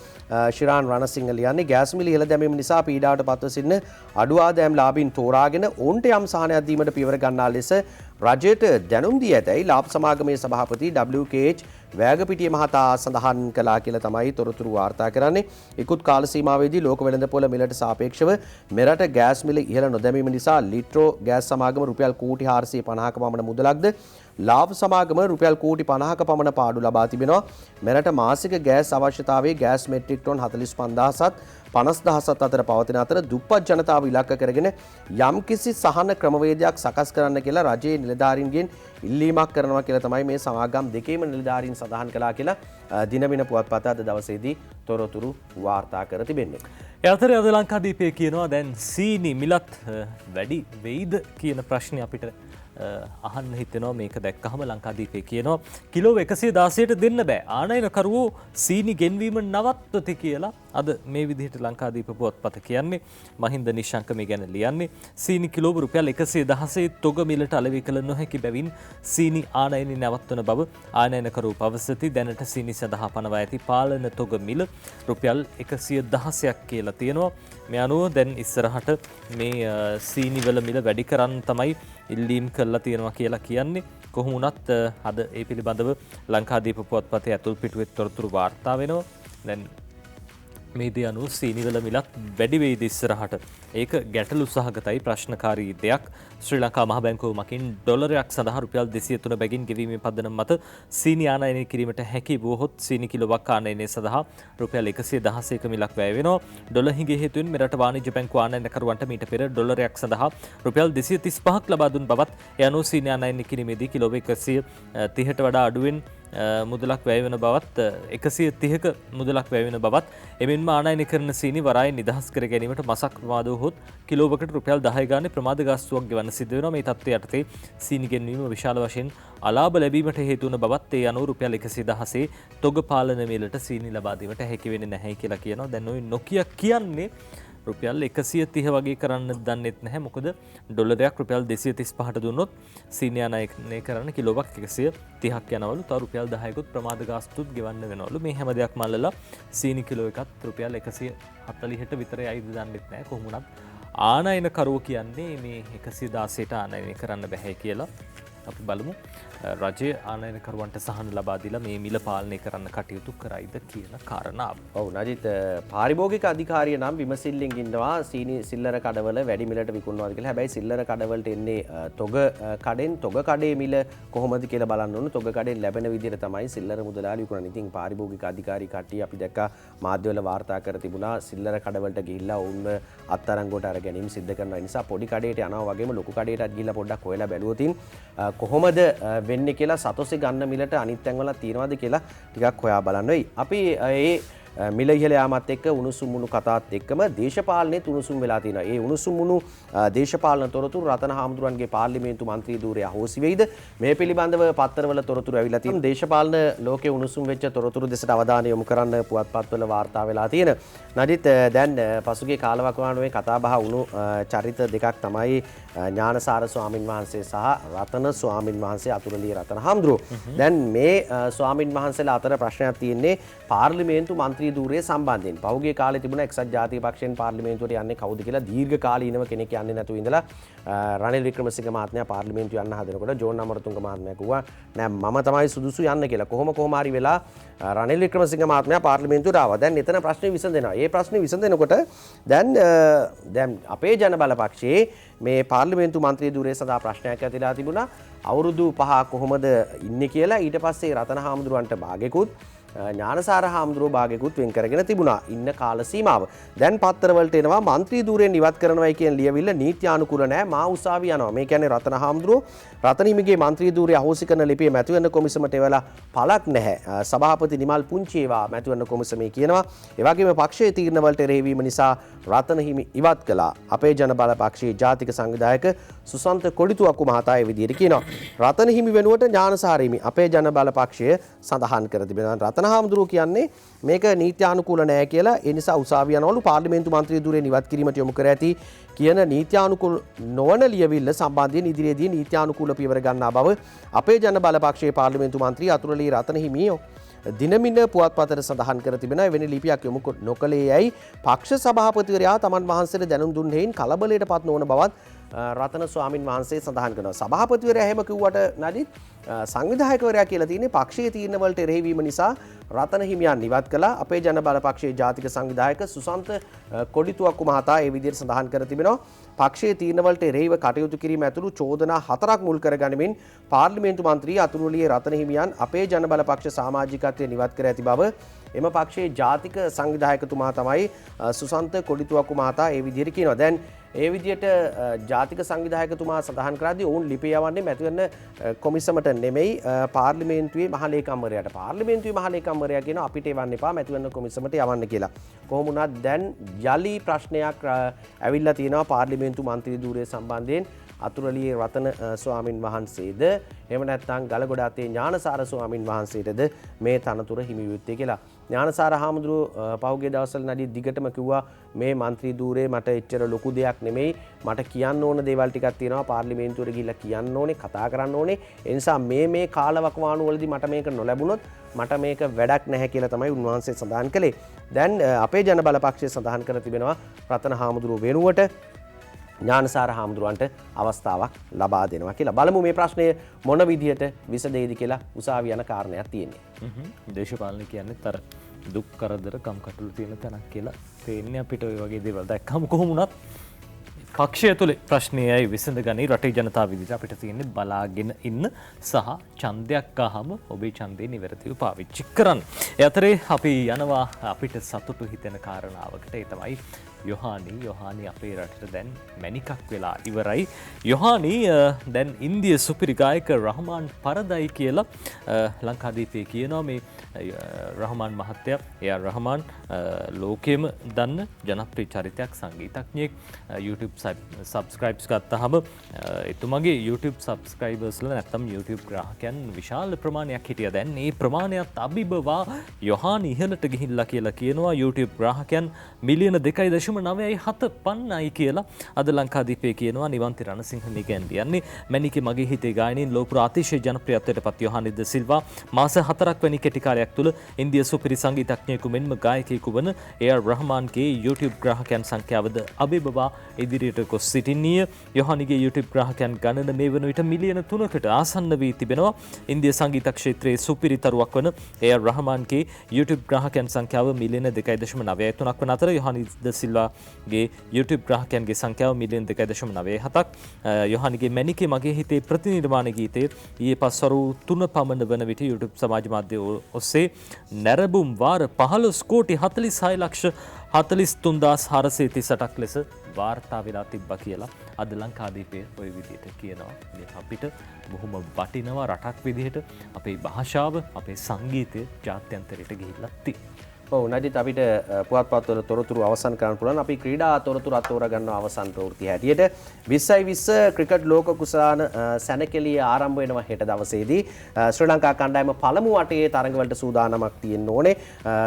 ශිරාන් රණසිංහ ලියන්නේ ගෑස් මිල ඉහළ දැමීම නිසා පීඩාවට පත්ව සිටින අඩු ආදායම් ලාභීන් තෝරාගෙන ඔවුන්ට යම් සහනයක් දීමට පියවර ගන්නා ලෙස රජයට දැනුම් දී ඇතැයි ලාබ් සමාගමේ සභාපති WKH වෑගපිටිය මහතා සඳහන් කළා කියලා තමයි තොරතුරු වාර්තා කරන්නේ. ඉක්ුත් කාල සීමාවේදී ලෝක වෙළඳපොළ මිලට සාපේක්ෂව මෙරට ගෑස් මිල ඉහළ නොදැමීම නිසා ලිට්‍රෝ ගෑස් සමාගම රුපියල් කෝටි 450ක පමණ මුදලක්ද ලාබ් සමාගම රුපියල් කෝටි 50ක පමණ පාඩු ලබා තිබෙනවා. මෙරට මාසික ගෑස් අවශ්‍යතාවයේ ගෑස් මෙට්‍රික් ටොන් 45000ත් 50000ත් අතර පවතින අතර දුප්පත් ජනතාව ඉලක්ක කරගෙන යම්කිසි සහන ක්‍රමවේදයක් සකස් කරන්න කියලා රජයේ නිලධාරීන්ගෙන් ඉල්ලීමක් කරනවා කියලා තමයි මේ සමාගම් දෙකේම නිලධාරීන් සඳහන් කළා කියලා දිනමින පුවත්පත අද දවසේදී තොරතුරු වාර්තා කර තිබෙන්නේ. ඒ අතරේ අද ලංකාදීපය කියනවා දැන් සීනි මිලත් වැඩි වෙයිද කියන ප්‍රශ්නේ අපිට අහන්න හිතෙනවා. මේක දැක්කහම ලංකාදීපේ කියනවා කිලෝ 116ට දෙන්න බෑ ආනයනකරුවෝ සීනි ගෙන්වීම නවත්වති කියලා අද මේ විදිහට ලංකාදීප පුවත්පත කියන්නේ. මහින්ද නිශංක මේ ගැන ලියන්නේ සීනි කිලෝ රුපියල් 116 තොග මිලට අලෙවි කළ නොහැකි බැවින් සීනි ආනයන නැවත්වන බව ආනයනකරුවෝ පවසති. දැනට සීනි සඳහා පනවා ඇති පාලන තොග මිල රුපියල් 116ක් කියලා තියෙනවා. මේ අනුව දැන් ඉස්සරහට මේ සීනි වල මිල වැඩි කරන්න තමයි ඉල්ලීම් කරලා තියෙනවා කියලා කියන්නේ. කොහොම වුණත් අද ඒ පිළිබඳව ලංකාදීප පුවත්පතේ ඇතුල් පිටුවේ තොරතුරු වාර්තා වෙනවා. දැන් මේ දේ අනුව සීනිවල මිලත් වැඩි වෙයිද ඉස්සරහට? ඒක ගැටලු සහගතයි ප්‍රශ්නකාරී දෙයක්. ශ්‍රී ලංකා මහ බැංකුව මකින් ඩොලරයක් සඳහා රුපියල් 203 බැගින් ගෙවීමේ පදනම මත සීනි ආනයනය කිරීමට හැකි වුවහොත් සීනි කිලෝවක් ආනයනය සඳහා රුපියල් 116ක මිලක් වැය වෙනවා. ඩොලර් හිඟේ හේතුවෙන් මෙරට වාණිජ්‍ය බැංකුව ආනයනකරුවන්ට මීට පෙර ඩොලරයක් සඳහා රුපියල් 235ක් ලබා දුන් බවත් ඒ අනුව සීනි ආනයනය කිරීමේදී කිලෝ 130ට වඩා අඩුවෙන් මුදලක් වැය වෙන බවත් 130ක මුදලක් වැය වෙන බවත් එමෙන්ම ආනයනය කරන සීනි වරායෙන් නිදහස් කර ගැනීමට මසක් ප්‍රමාද වුවහොත් කිලෝවකට රුපියල් 10 ගානේ ප්‍රමාද ගාස්තුවක් ගෙවන්න සිද්ධ වෙනවා. මේ තත්ත්වය යටතේ සීනි ගෙන්වීම විශාල වශයෙන් අලාභ ලැබීමට හේතු වන බවත් ඒ අනුව රුපියල් 116 තොග පාලන මිලට සීනි ලබා දීමට හැකි වෙන්නේ නැහැ කියලා කියනවා. දැන් ඔය නොකිය කියන්නේ රුපියල් 130 වගේ කරන්න දන්නෙත් නැහැ. මොකද ඩොලරයක් රුපියල් 235ට දුන්නොත් සීනි ආනයනය කරන්න කිලෝවක් 130ක් යනවලු. තව රුපියල් 10කුත් ප්‍රමාද ගාස්තුත් ගෙවන්න වෙනවලු. මේ හැම දෙයක්ම අල්ලලා සීනි කිලෝ එකත් රුපියල් 140ට විතර යයිද දන්නෙත් නැහැ. කොහොම වුණත් ආනයනකරුවෝ කියන්නේ මේ 116ට ආනයනය කරන්න බෑ කියලා. අපි බලමු රජය ආනයනකරුවන්ට සහන ලබා දීලා මේ මිල පාලනය කරන්න කටයුතු කරයිද කියන කාරණාව. ඔව් නජිත් පාරිභෝගික අධිකාරිය නම් විමසිල්ලෙන් ඉන්නවා සීනි සිල්ලර කඩවල වැඩි මිලට විකුණනවාද කියලා. හැබැයි සිල්ලර කඩවලට එන්නේ තොග කඩෙන් තොග කඩේ මිල කොහොමද කියලා බලන්න ඕන. තොග කඩෙන් ලැබෙන විදිහට තමයි සිල්ලර මුදලාලි විකුණන්නේ. ඉතින් පාරිභෝගික අධිකාරී කට්ටිය අපි දැක්කා මාධ්‍යවල වාර්තා කර තිබුණා සිල්ලර කඩවලට ගිහිල්ලා ඔවුන්ව අත්අඩංගුවට අර ගැනීම සිද්ධ කරනවා. ඒ නිසා පොඩි කඩේට යනවා වගේම ලොකු කඩේටත් ගිහිල්ලා පොඩ්ඩක් හොයලා බැලුවොතින් කොහොමද වෙන්නේ කියලා සතොසේ ගන්න මිලට අනිත් තැන්වල තියනවාද කියලා ටිකක් හොයා බලන්න වෙයි. අපි ඒ මිල ඉහළ යාමත් එක්ක උණුසුම් මුණු කතාත් එක්කම දේශපාලනේ උණුසුම් වෙලා තියෙනවා. ඒ උණුසුම් මුණු දේශපාලන තොරතුරු රතන හාමුදුරන්ගේ පාර්ලිමේන්තු මන්ත්‍රී ධූරය අහෝසි වෙයිද? මේ පිළිබඳව පත්තරවල තොරතුරු ඇවිල්ලා තියෙනවා. දේශපාලන ලෝකයේ උණුසුම් වෙච්ච තොරතුරු දෙසට අවධානය යොමු කරන්න පුවත්පත්වල වාර්තා වෙලා තියෙන. නදිත් දැන් පසුගිය කාලවකවානුවේ කතා බහ වුණු චරිත දෙකක් තමයි ඥානසාර ස්වාමින් වහන්සේ සහ රතන ස්වාමින් වහන්සේ අතුරුලිය රතන හාමුදුරුවෝ. දැන් මේ ස්වාමින් වහන්සේලා අතර ප්‍රශ්නයක් තියෙන්නේ පාර්ලිමේන්තු මන්ත්‍රී ධූරය සම්බන්ධයෙන්. පහුගිය කාලේ තිබුණ එක්සත් ජාතික පක්ෂයෙන් පාර්ලිමේන්තුවට යන්නේ කවුද කියලා දීර්ඝ කාලීනව කෙනෙක් යන්නේ නැතුව ඉඳලා රනිල් වික්‍රමසිංහ මහත්මයා පාර්ලිමේන්තුව යන්න හදනකොට ජෝන් අමරතුංග මහත්මයා කිව්වා නෑ මම තමයි සුදුසු යන්න කියලා. කොහොම හරි වෙලා රනිල් වික්‍රමසිංහ මහත්මයා පාර්ලිමේන්තුවට ආවා. දැන් එතන ප්‍රශ්නේ විසඳෙනවා. ඒ ප්‍රශ්නේ විසඳෙනකොට දැන් අපේ ජන බල පක්ෂයේ මේ පාර්ලිමේන්තු මන්ත්‍රී ධූරය සඳහා ප්‍රශ්නයක් ඇතිලා තිබුණා. අවුරුදු 5 කොහොමද ඉන්නේ කියලා. ඊට පස්සේ රතන හාමුදුරුවන්ට භාගෙකුත් ඥානසාර හාමුදුරුවෝ භාගයකුත් වෙන් කරගෙන තිබුණා ඉන්න කාල සීමාව. දැන් පත්තරවලට එනවා മന്ത്രി ධූරයෙන් ඉවත් කරනවයි කියන ලියවිල්ල නීත්‍යානුකූල නැහැ මා උසාවිය යනවා. මේ කියන්නේ රතන හාමුදුරුවෝ රතන හිමිගේ മന്ത്രി ධූරය අහෝසි කරන ලිපිය මැතිවරණ කොමිසමට එවලා පළක් නැහැ. සභාපති නිමල් පුංචේවා මැතිවරණ කොමිසමේ කියනවා. ඒ වගේම පක්ෂයේ තීරණ වලට එරෙහි වීම නිසා රතන හිමි ඉවත් කළා. අපේ ජන බල පක්ෂයේ ජාතික සංවිධායක සුසන්ත කොඩිතුවක්කු මහතා ඒ විදිහට කියනවා. රතන හිමි වෙනුවට ඥානසාර හිමි අපේ ජන බල පක්ෂය සඳහන් කර තිබෙනවා. රතන හාමුදුරුවෝ කියන්නේ මේක නීත්‍යානුකූල නැහැ කියලා. ඒ නිසා උසාවිය යනවලු පාර්ලිමේන්තු මන්ත්‍රී ධූරයෙන් ඉවත් කිරීමට යොමු කර ඇති කියන නීත්‍යානුකූල නොවන ලියවිල්ල සම්බන්ධයෙන් ඉදිරියේදී නීත්‍යානුකූල පියවර ගන්නා බව අපේ ජන බල පක්ෂයේ පාර්ලිමේන්තු මන්ත්‍රී අතුරුලී රතන හිමි දිනමින පුවත්පතට සඳහන් කර තිබෙනවා. එවැනි ලිපියක් යොමු නොකළේ යයි පක්ෂ සභාපතිවරයා තමන් වහන්සේට දැනුම් දුන් හේයින් කලබලයට පත් නොවන බවත් රතන ස්වාමින් වහන්සේ සඳහන් කරනවා. සභාපතිවරයා එහෙම කිව්වට නදිත් සංවිධායකවරයා කියලා තියෙන්නේ පක්ෂයේ තීරණ වලට එරෙහි වීම නිසා රතන හිමියන් ඉවත් කළා. අපේ ජන බල පක්ෂයේ ජාතික සංවිධායක සුසන්ත කොඩිතුවක්කු මහතා ඒ විදිහට සඳහන් කර තිබෙනවා. පක්ෂයේ තීරණ වලට එරෙහිව කටයුතු කිරීම ඇතුළු චෝදනා 4ක් මුල් කරගනිමින් පාර්ලිමේන්තු මන්ත්‍රී අතුරුලියේ රතන හිමියන් අපේ ජන බල පක්ෂ සමාජිකත්වයෙන් ඉවත් කර ඇති බව එම පක්ෂයේ ජාතික සංවිධායකතුමා තමයි සුසන්ත කොඩිතුවක්කු මහතා ඒ විදිහට කියනවා. දැන් ඒ විදිහට ජාතික සංවිධායකතුමා සඳහන් කරද්දී ඔවුන් ලිපිය යවන්නේ මැතිවරණ කොමිසමට නෙමෙයි පාර්ලිමේන්තුවේ මහලේකම්වරයාට. පාර්ලිමේන්තුවේ මහලේකම්වරයා කියනවා අපිට එවන්න එපා මැතිවරණ කොමිසමට යවන්න කියලා. කොහොම වුණත් දැන් යලි ප්‍රශ්නයක් ඇවිල්ලා තියෙනවා පාර්ලිමේන්තු මන්ත්‍රී ධූරය සම්බන්ධයෙන්. අතුරුලියේ රතන ස්වාමින් වහන්සේද එහෙම නැත්නම් ගලගොඩ අතේ ඥානසාර ස්වාමින් වහන්සේටද මේ තනතුර හිමි වෙත්තේ කියලා. ඥානසාර හාමුදුරුවෝ පහුගිය දවස්වල නඩි දිගටම කිව්වා මේ മന്ത്രി ධූරේ මට එච්චර ලොකු දෙයක් නෙමෙයි මට කියන්න ඕන දේවල් ටිකක් තියෙනවා පාර්ලිමේන්තුවට ගිහිල්ලා කියන්න ඕනේ කතා කරන්න ඕනේ ඒ නිසා මේ කාලවකවානු වලදී මට මේක නොලැබුණොත් මට මේක වැඩක් නැහැ කියලා තමයි උන්වහන්සේ සඳහන් කළේ. දැන් අපේ ජන බල පක්ෂය සඳහන් කර තිබෙනවා රතන හාමුදුරුවෝ වෙනුවට ඥානසාර හාමුදුරුවන්ට අවස්ථාවක් ලබා දෙනවා කියලා. බලමු මේ ප්‍රශ්නය මොන විදිහට විසඳෙයිද කියලා උසාවිය යන කාරණයක් තියෙන්නේ. දේශපාලන කියන්නේ තර දුක් කරදර කම්කටොළු තියෙන තැනක් කියලා තේන්නේ අපිට ඔය වගේ දේවල් දැක්කම කොහොම වුණත් පක්ෂය තුළ ප්‍රශ්නයයි විසඳ ගනී රටේ ජනතාව විදිහට අපිට තියෙන්නේ බලාගෙන ඉන්න සහ ඡන්දයක් අහම ඔබේ ඡන්දේ නිවැරදිව පාවිච්චි කරන්න. ඒ අතරේ අපි යනවා අපිට සතුටු හිතෙන කාරණාවකට. ඒ තමයි යොහානි අපේ රටට දැන් මැනිකක් වෙලා ඉවරයි. යොහානි දැන් ඉන්දිය සුපිරි ගායක රහමාන් පරදයි කියලා ලංකාදීපේ කියනවා. මේ රහමාන් මහත්තයා එයා රහමාන් ලෝකෙම දන්න ජනප්‍රිය චරිතයක් සංගීතඥයෙක්. YouTube සබ්ස්ක්‍රයිබ්ස් ගත්තහම එතුමගේ YouTube සබ්ස්ක්‍රයිබර්ස් වල නැත්තම් YouTube ග්‍රාහකයන් විශාල ප්‍රමාණයක් හිටියා. දැන් මේ ප්‍රමාණයත් අභිබවා යොහානි ඉහළට ගිහිල්ලා කියලා කියනවා. YouTube ග්‍රාහකයන් මිලියන 2.97 පන්නයි කියලා අද ලංකාදීපේ කියනවා. නිවන්ති රණසිංහ නිගැන්ඩියන්නේ මැනිකේ මගේ හිතේ ගායනයෙන් ලෝපුර අතිශය ජනප්‍රියත්වයට පත් යොහානි ද සිල්වා මාස 4ක් වැනි කෙටි කාලයක් තුළ ඉන්දිය සුපිරි සංගීතඥයෙකු මෙන්ම ගායකයෙකු වන AR රහමාන්ගේ YouTube ග්‍රාහකයන් සංඛ්‍යාවද අභිබවා ඉදිරියට ගොස් සිටින්නීය. යොහානිගේ YouTube ග්‍රාහකයන් ගණන මේ වන විට මිලියන 3කට ආසන්න වී තිබෙනවා. ඉන්දිය සංගීත ක්ෂේත්‍රයේ සුපිරි තරුවක් වන AR රහමාන්ගේ YouTube ග්‍රාහකයන් සංඛ්‍යාව මිලියන 2.93ක් වන අතර යොහානි ද සිල්වාගේ YouTube ග්‍රාහකයන්ගේ සංඛ්‍යාව මිලියන 2.97ක්. යොහානිගේ මැනිකේ මගේ හිතේ ප්‍රතිනිර්මාණ ගීතය ඊයේ පස්වරු 3 පමණ වන විට YouTube සමාජ මාධ්‍ය ඔස්සේ නැරඹුම් වාර 15 කෝටි 46 ලක්ෂ 43438ක් ලෙස වාර්තා වෙලා තිබ්බා කියලා අද ලංකාදීපේ ওই විදිහට කියනවා. අපිට බොහොම වටිනවා රටක් විදිහට අපේ භාෂාව අපේ සංගීතය ජාත්‍යන්තරයට ගිහිල්ලා තියෙනවා. ඔව් නදිත් අපිට පුවත්පත්වල තොරතුරු අවසන් කරන්න පුළුවන්. අපි ක්‍රීඩා තොරතුරු අතෝරා ගන්න අවසන් ප්‍රවෘත්ති හැටියට 2020 ක්‍රිකට් ලෝක කුසාන සැනකෙළිය ආරම්භ වෙනවා හෙට දවසේදී. ශ්‍රී ලංකා කණ්ඩායම පළමු වටේ තරඟවලට සූදානමක් තියෙන්න ඕනේ.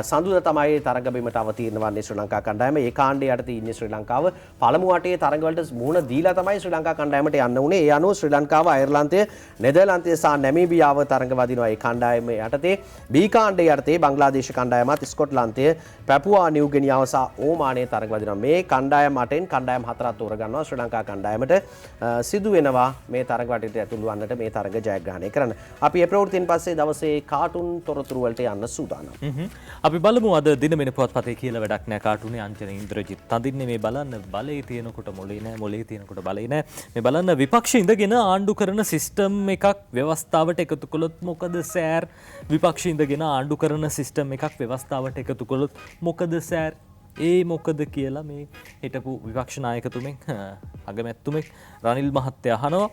සඳුදා තමයි තරඟ බිමට අවතීර්ණ වන්නේ ශ්‍රී ලංකා කණ්ඩායම. ඒ කාණ්ඩයේ යටතේ ඉන්නේ ශ්‍රී ලංකාව. පළමු වටේ තරඟවලට මුහුණ දීලා තමයි ශ්‍රී ලංකා කණ්ඩායමට යන්න උනේ. ඒ අනුව ශ්‍රී ලංකාව අයර්ලන්තය නෙදර්ලන්තය සහ නැමීබියාව තරඟ වදිනවා. ඒ කණ්ඩායම යටතේ B කාණ්ඩයේ යටතේ බංග්ලාදේශ කණ්ඩායමත් ස්කොට්ලන්ත ස්කොට්ලන්තය පැපුවා නිව්ගෙනියාව සහ ඕමානයේ තරඟ වදිනවා. මේ කණ්ඩායම් 8න් කණ්ඩායම් 4ක් තෝරගන්නවා ශ්‍රී ලංකා කණ්ඩායමට සිදු වෙනවා මේ තරඟ වටේට ඇතුළු වන්නට මේ තරඟ ජයග්‍රහණය කරන්න. අපි ඒ ප්‍රවෘත්තියෙන් පස්සේ දවසේ කාටුන් තොරතුරු වලට යන්න සූදානම්. අපි බලමු අද දිනමෙන පුවත්පතේ කියලා වැඩක් නැහැ කාටුනේ අංජන ඉන්ද්‍රජිත් තඳින්නේ මේ බලන්න බලේ තියෙනකොට මොලේ නැහැ මොලේ තියෙනකොට බලේ නැහැ මේ බලන්න විපක්ෂ ඉඳගෙන ආණ්ඩු කරන සිස්ටම් එකක් ව්‍යවස්ථාවට එකතු කළොත් මොකද සෑර් විපක්ෂ ඉඳගෙන ආණ්ඩු කරන සිස්ටම් එකක් ව්‍යවස්ථාවට එකතු කළොත් මොකද සෑර් ඒ මොකද කියලා මේ හිටපු විපක්ෂ නායකතුමෙක් අගමැතිතුමෙක් රනිල් මහත්තයා අහනවා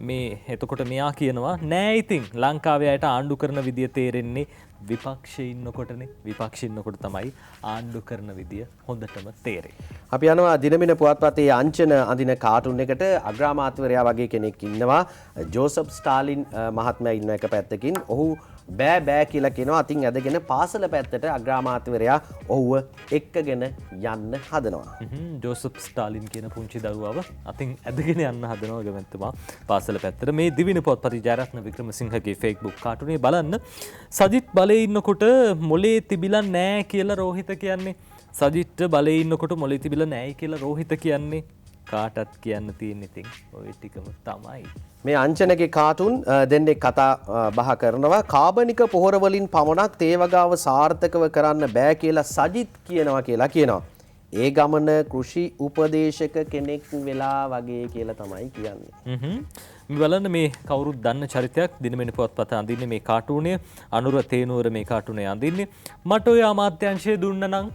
මේ එතකොට මෙයා කියනවා නෑ ඉතින් ලංකාවේ අයට ආණ්ඩු කරන විදිය තේරෙන්නේ විපක්ෂයේ ඉන්නකොටනේ විපක්ෂයේ ඉන්නකොට තමයි ආණ්ඩු කරන විදිය හොඳටම තේරෙන්නේ. අපි යනවා දිනමින පුවත්පතේ අංචන අඳින කාටුන් එකට අග්‍රාමාත්‍යවරයා වගේ කෙනෙක් ඉන්නවා ජෝසප් ස්ටාලින් මහත්මයා ඉන්න එක පැත්තකින් ඔහු බෑ බෑ කියලා කියනවා අතින් ඇදගෙන පාසල පැත්තට අග්‍රාමාත්‍යවරයා ඔහුව එක්කගෙන යන්න හදනවා. ජෝසප් ස්ටාලින් කියන පුංචි දරුවව අතින් ඇදගෙන යන්න හදනවා ගමැතිතුමා පාසල පැත්තට. මේ දිවින පුවත්පතේ ජයරත්න වික්‍රමසිංහගේ ෆේස්බුක් කාටුනේ බලන්න සජිත් බලේ ඉන්නකොට මොලේ තිබිලා නෑ කියලා රෝහිත කියන්නේ. සජිත්ට බලේ ඉන්නකොට මොලේ තිබිලා නෑයි කියලා රෝහිත කියන්නේ. කාටත් කියන්න තියෙන ඉතින් ඔය ටිකම තමයි. මේ අංචනගේ කාටුන් දෙන්නේ කතා බහ කරනවා කාබනික පොහොර වලින් පමණක් තේවගාව සාර්ථකව කරන්න බෑ කියලා සජිත් කියනවා කියලා කියනවා. ඒ ගමන කෘෂි උපදේශක කෙනෙක් වෙලා වගේ කියලා තමයි කියන්නේ. මේ බලන්න මේ කවුරුත් දන්න චරිතයක් දිනමෙන පුවත්පත අඳින්නේ මේ කාටුනේ අනුර තේනුවර මේ කාටුනේ අඳින්නේ මට ඔය අමාත්‍යංශය දුන්න නම්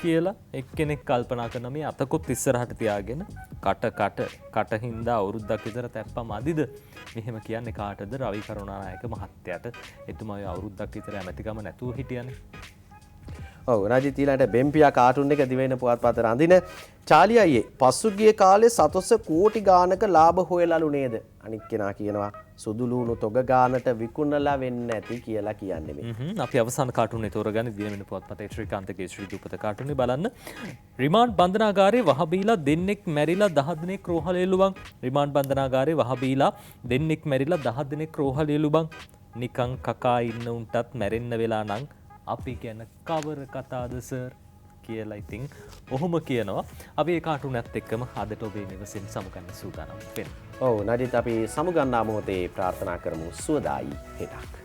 කියලා එක්කෙනෙක් කල්පනා කරන මේ අතකොත් ඉස්සරහට තියාගෙන කට හින්දා අවුරුද්දක් විතර තැප්පම අදිද මෙහෙම කියන්නේ කාටද රවි කරුණානායක මහත්තයාට එතුමා ඔය අවුරුද්දක් විතර ඇමතිකම නැතුව හිටියනේ. ඔව් රාජිත් ඊළඟට බෙම්පියා කාටුන් එක දිවෙන පුවත්පත රඳින චාලි අයියේ පසුගිය කාලේ සතොස්ස කෝටි ගානක ලාභ හොයලාලු නේද අනික් කෙනා කියනවා සුදුලුණු තොග ගානට විකුණලා වෙන්නේ නැති කියලා කියන්නේ මේ. අපි අවසාන කාටුනේ තෝරගන්නේ දිනමෙන පුවත්පතේ ශ්‍රීකාන්තගේ ශ්‍රී දූපත කාටුනේ බලන්න රිමාන්ඩ් බන්ධනාගාරේ වහබීලා දෙන්නෙක් මැරිලා 10 දිනක් රෝහලේලුවන් රිමාන්ඩ් බන්ධනාගාරේ වහබීලා දෙන්නෙක් මැරිලා 10 දිනක් රෝහලේලුවන් නිකන් කකා ඉන්න උන්ටත් මැරෙන්න වෙලා නම් අපි කියන කවර කතාද සර් කියලා ඉතින් ඔහොම කියනවා. අපි ඒ කාටුනත් එක්කම අදට ඔබේ නිවසින් සමුගන්න සූදානම් වෙනවා. ඔව් නජිත් අපි සමුගන්නා මොහොතේ ප්‍රාර්ථනා කරමු සුවදායි හෙටක්.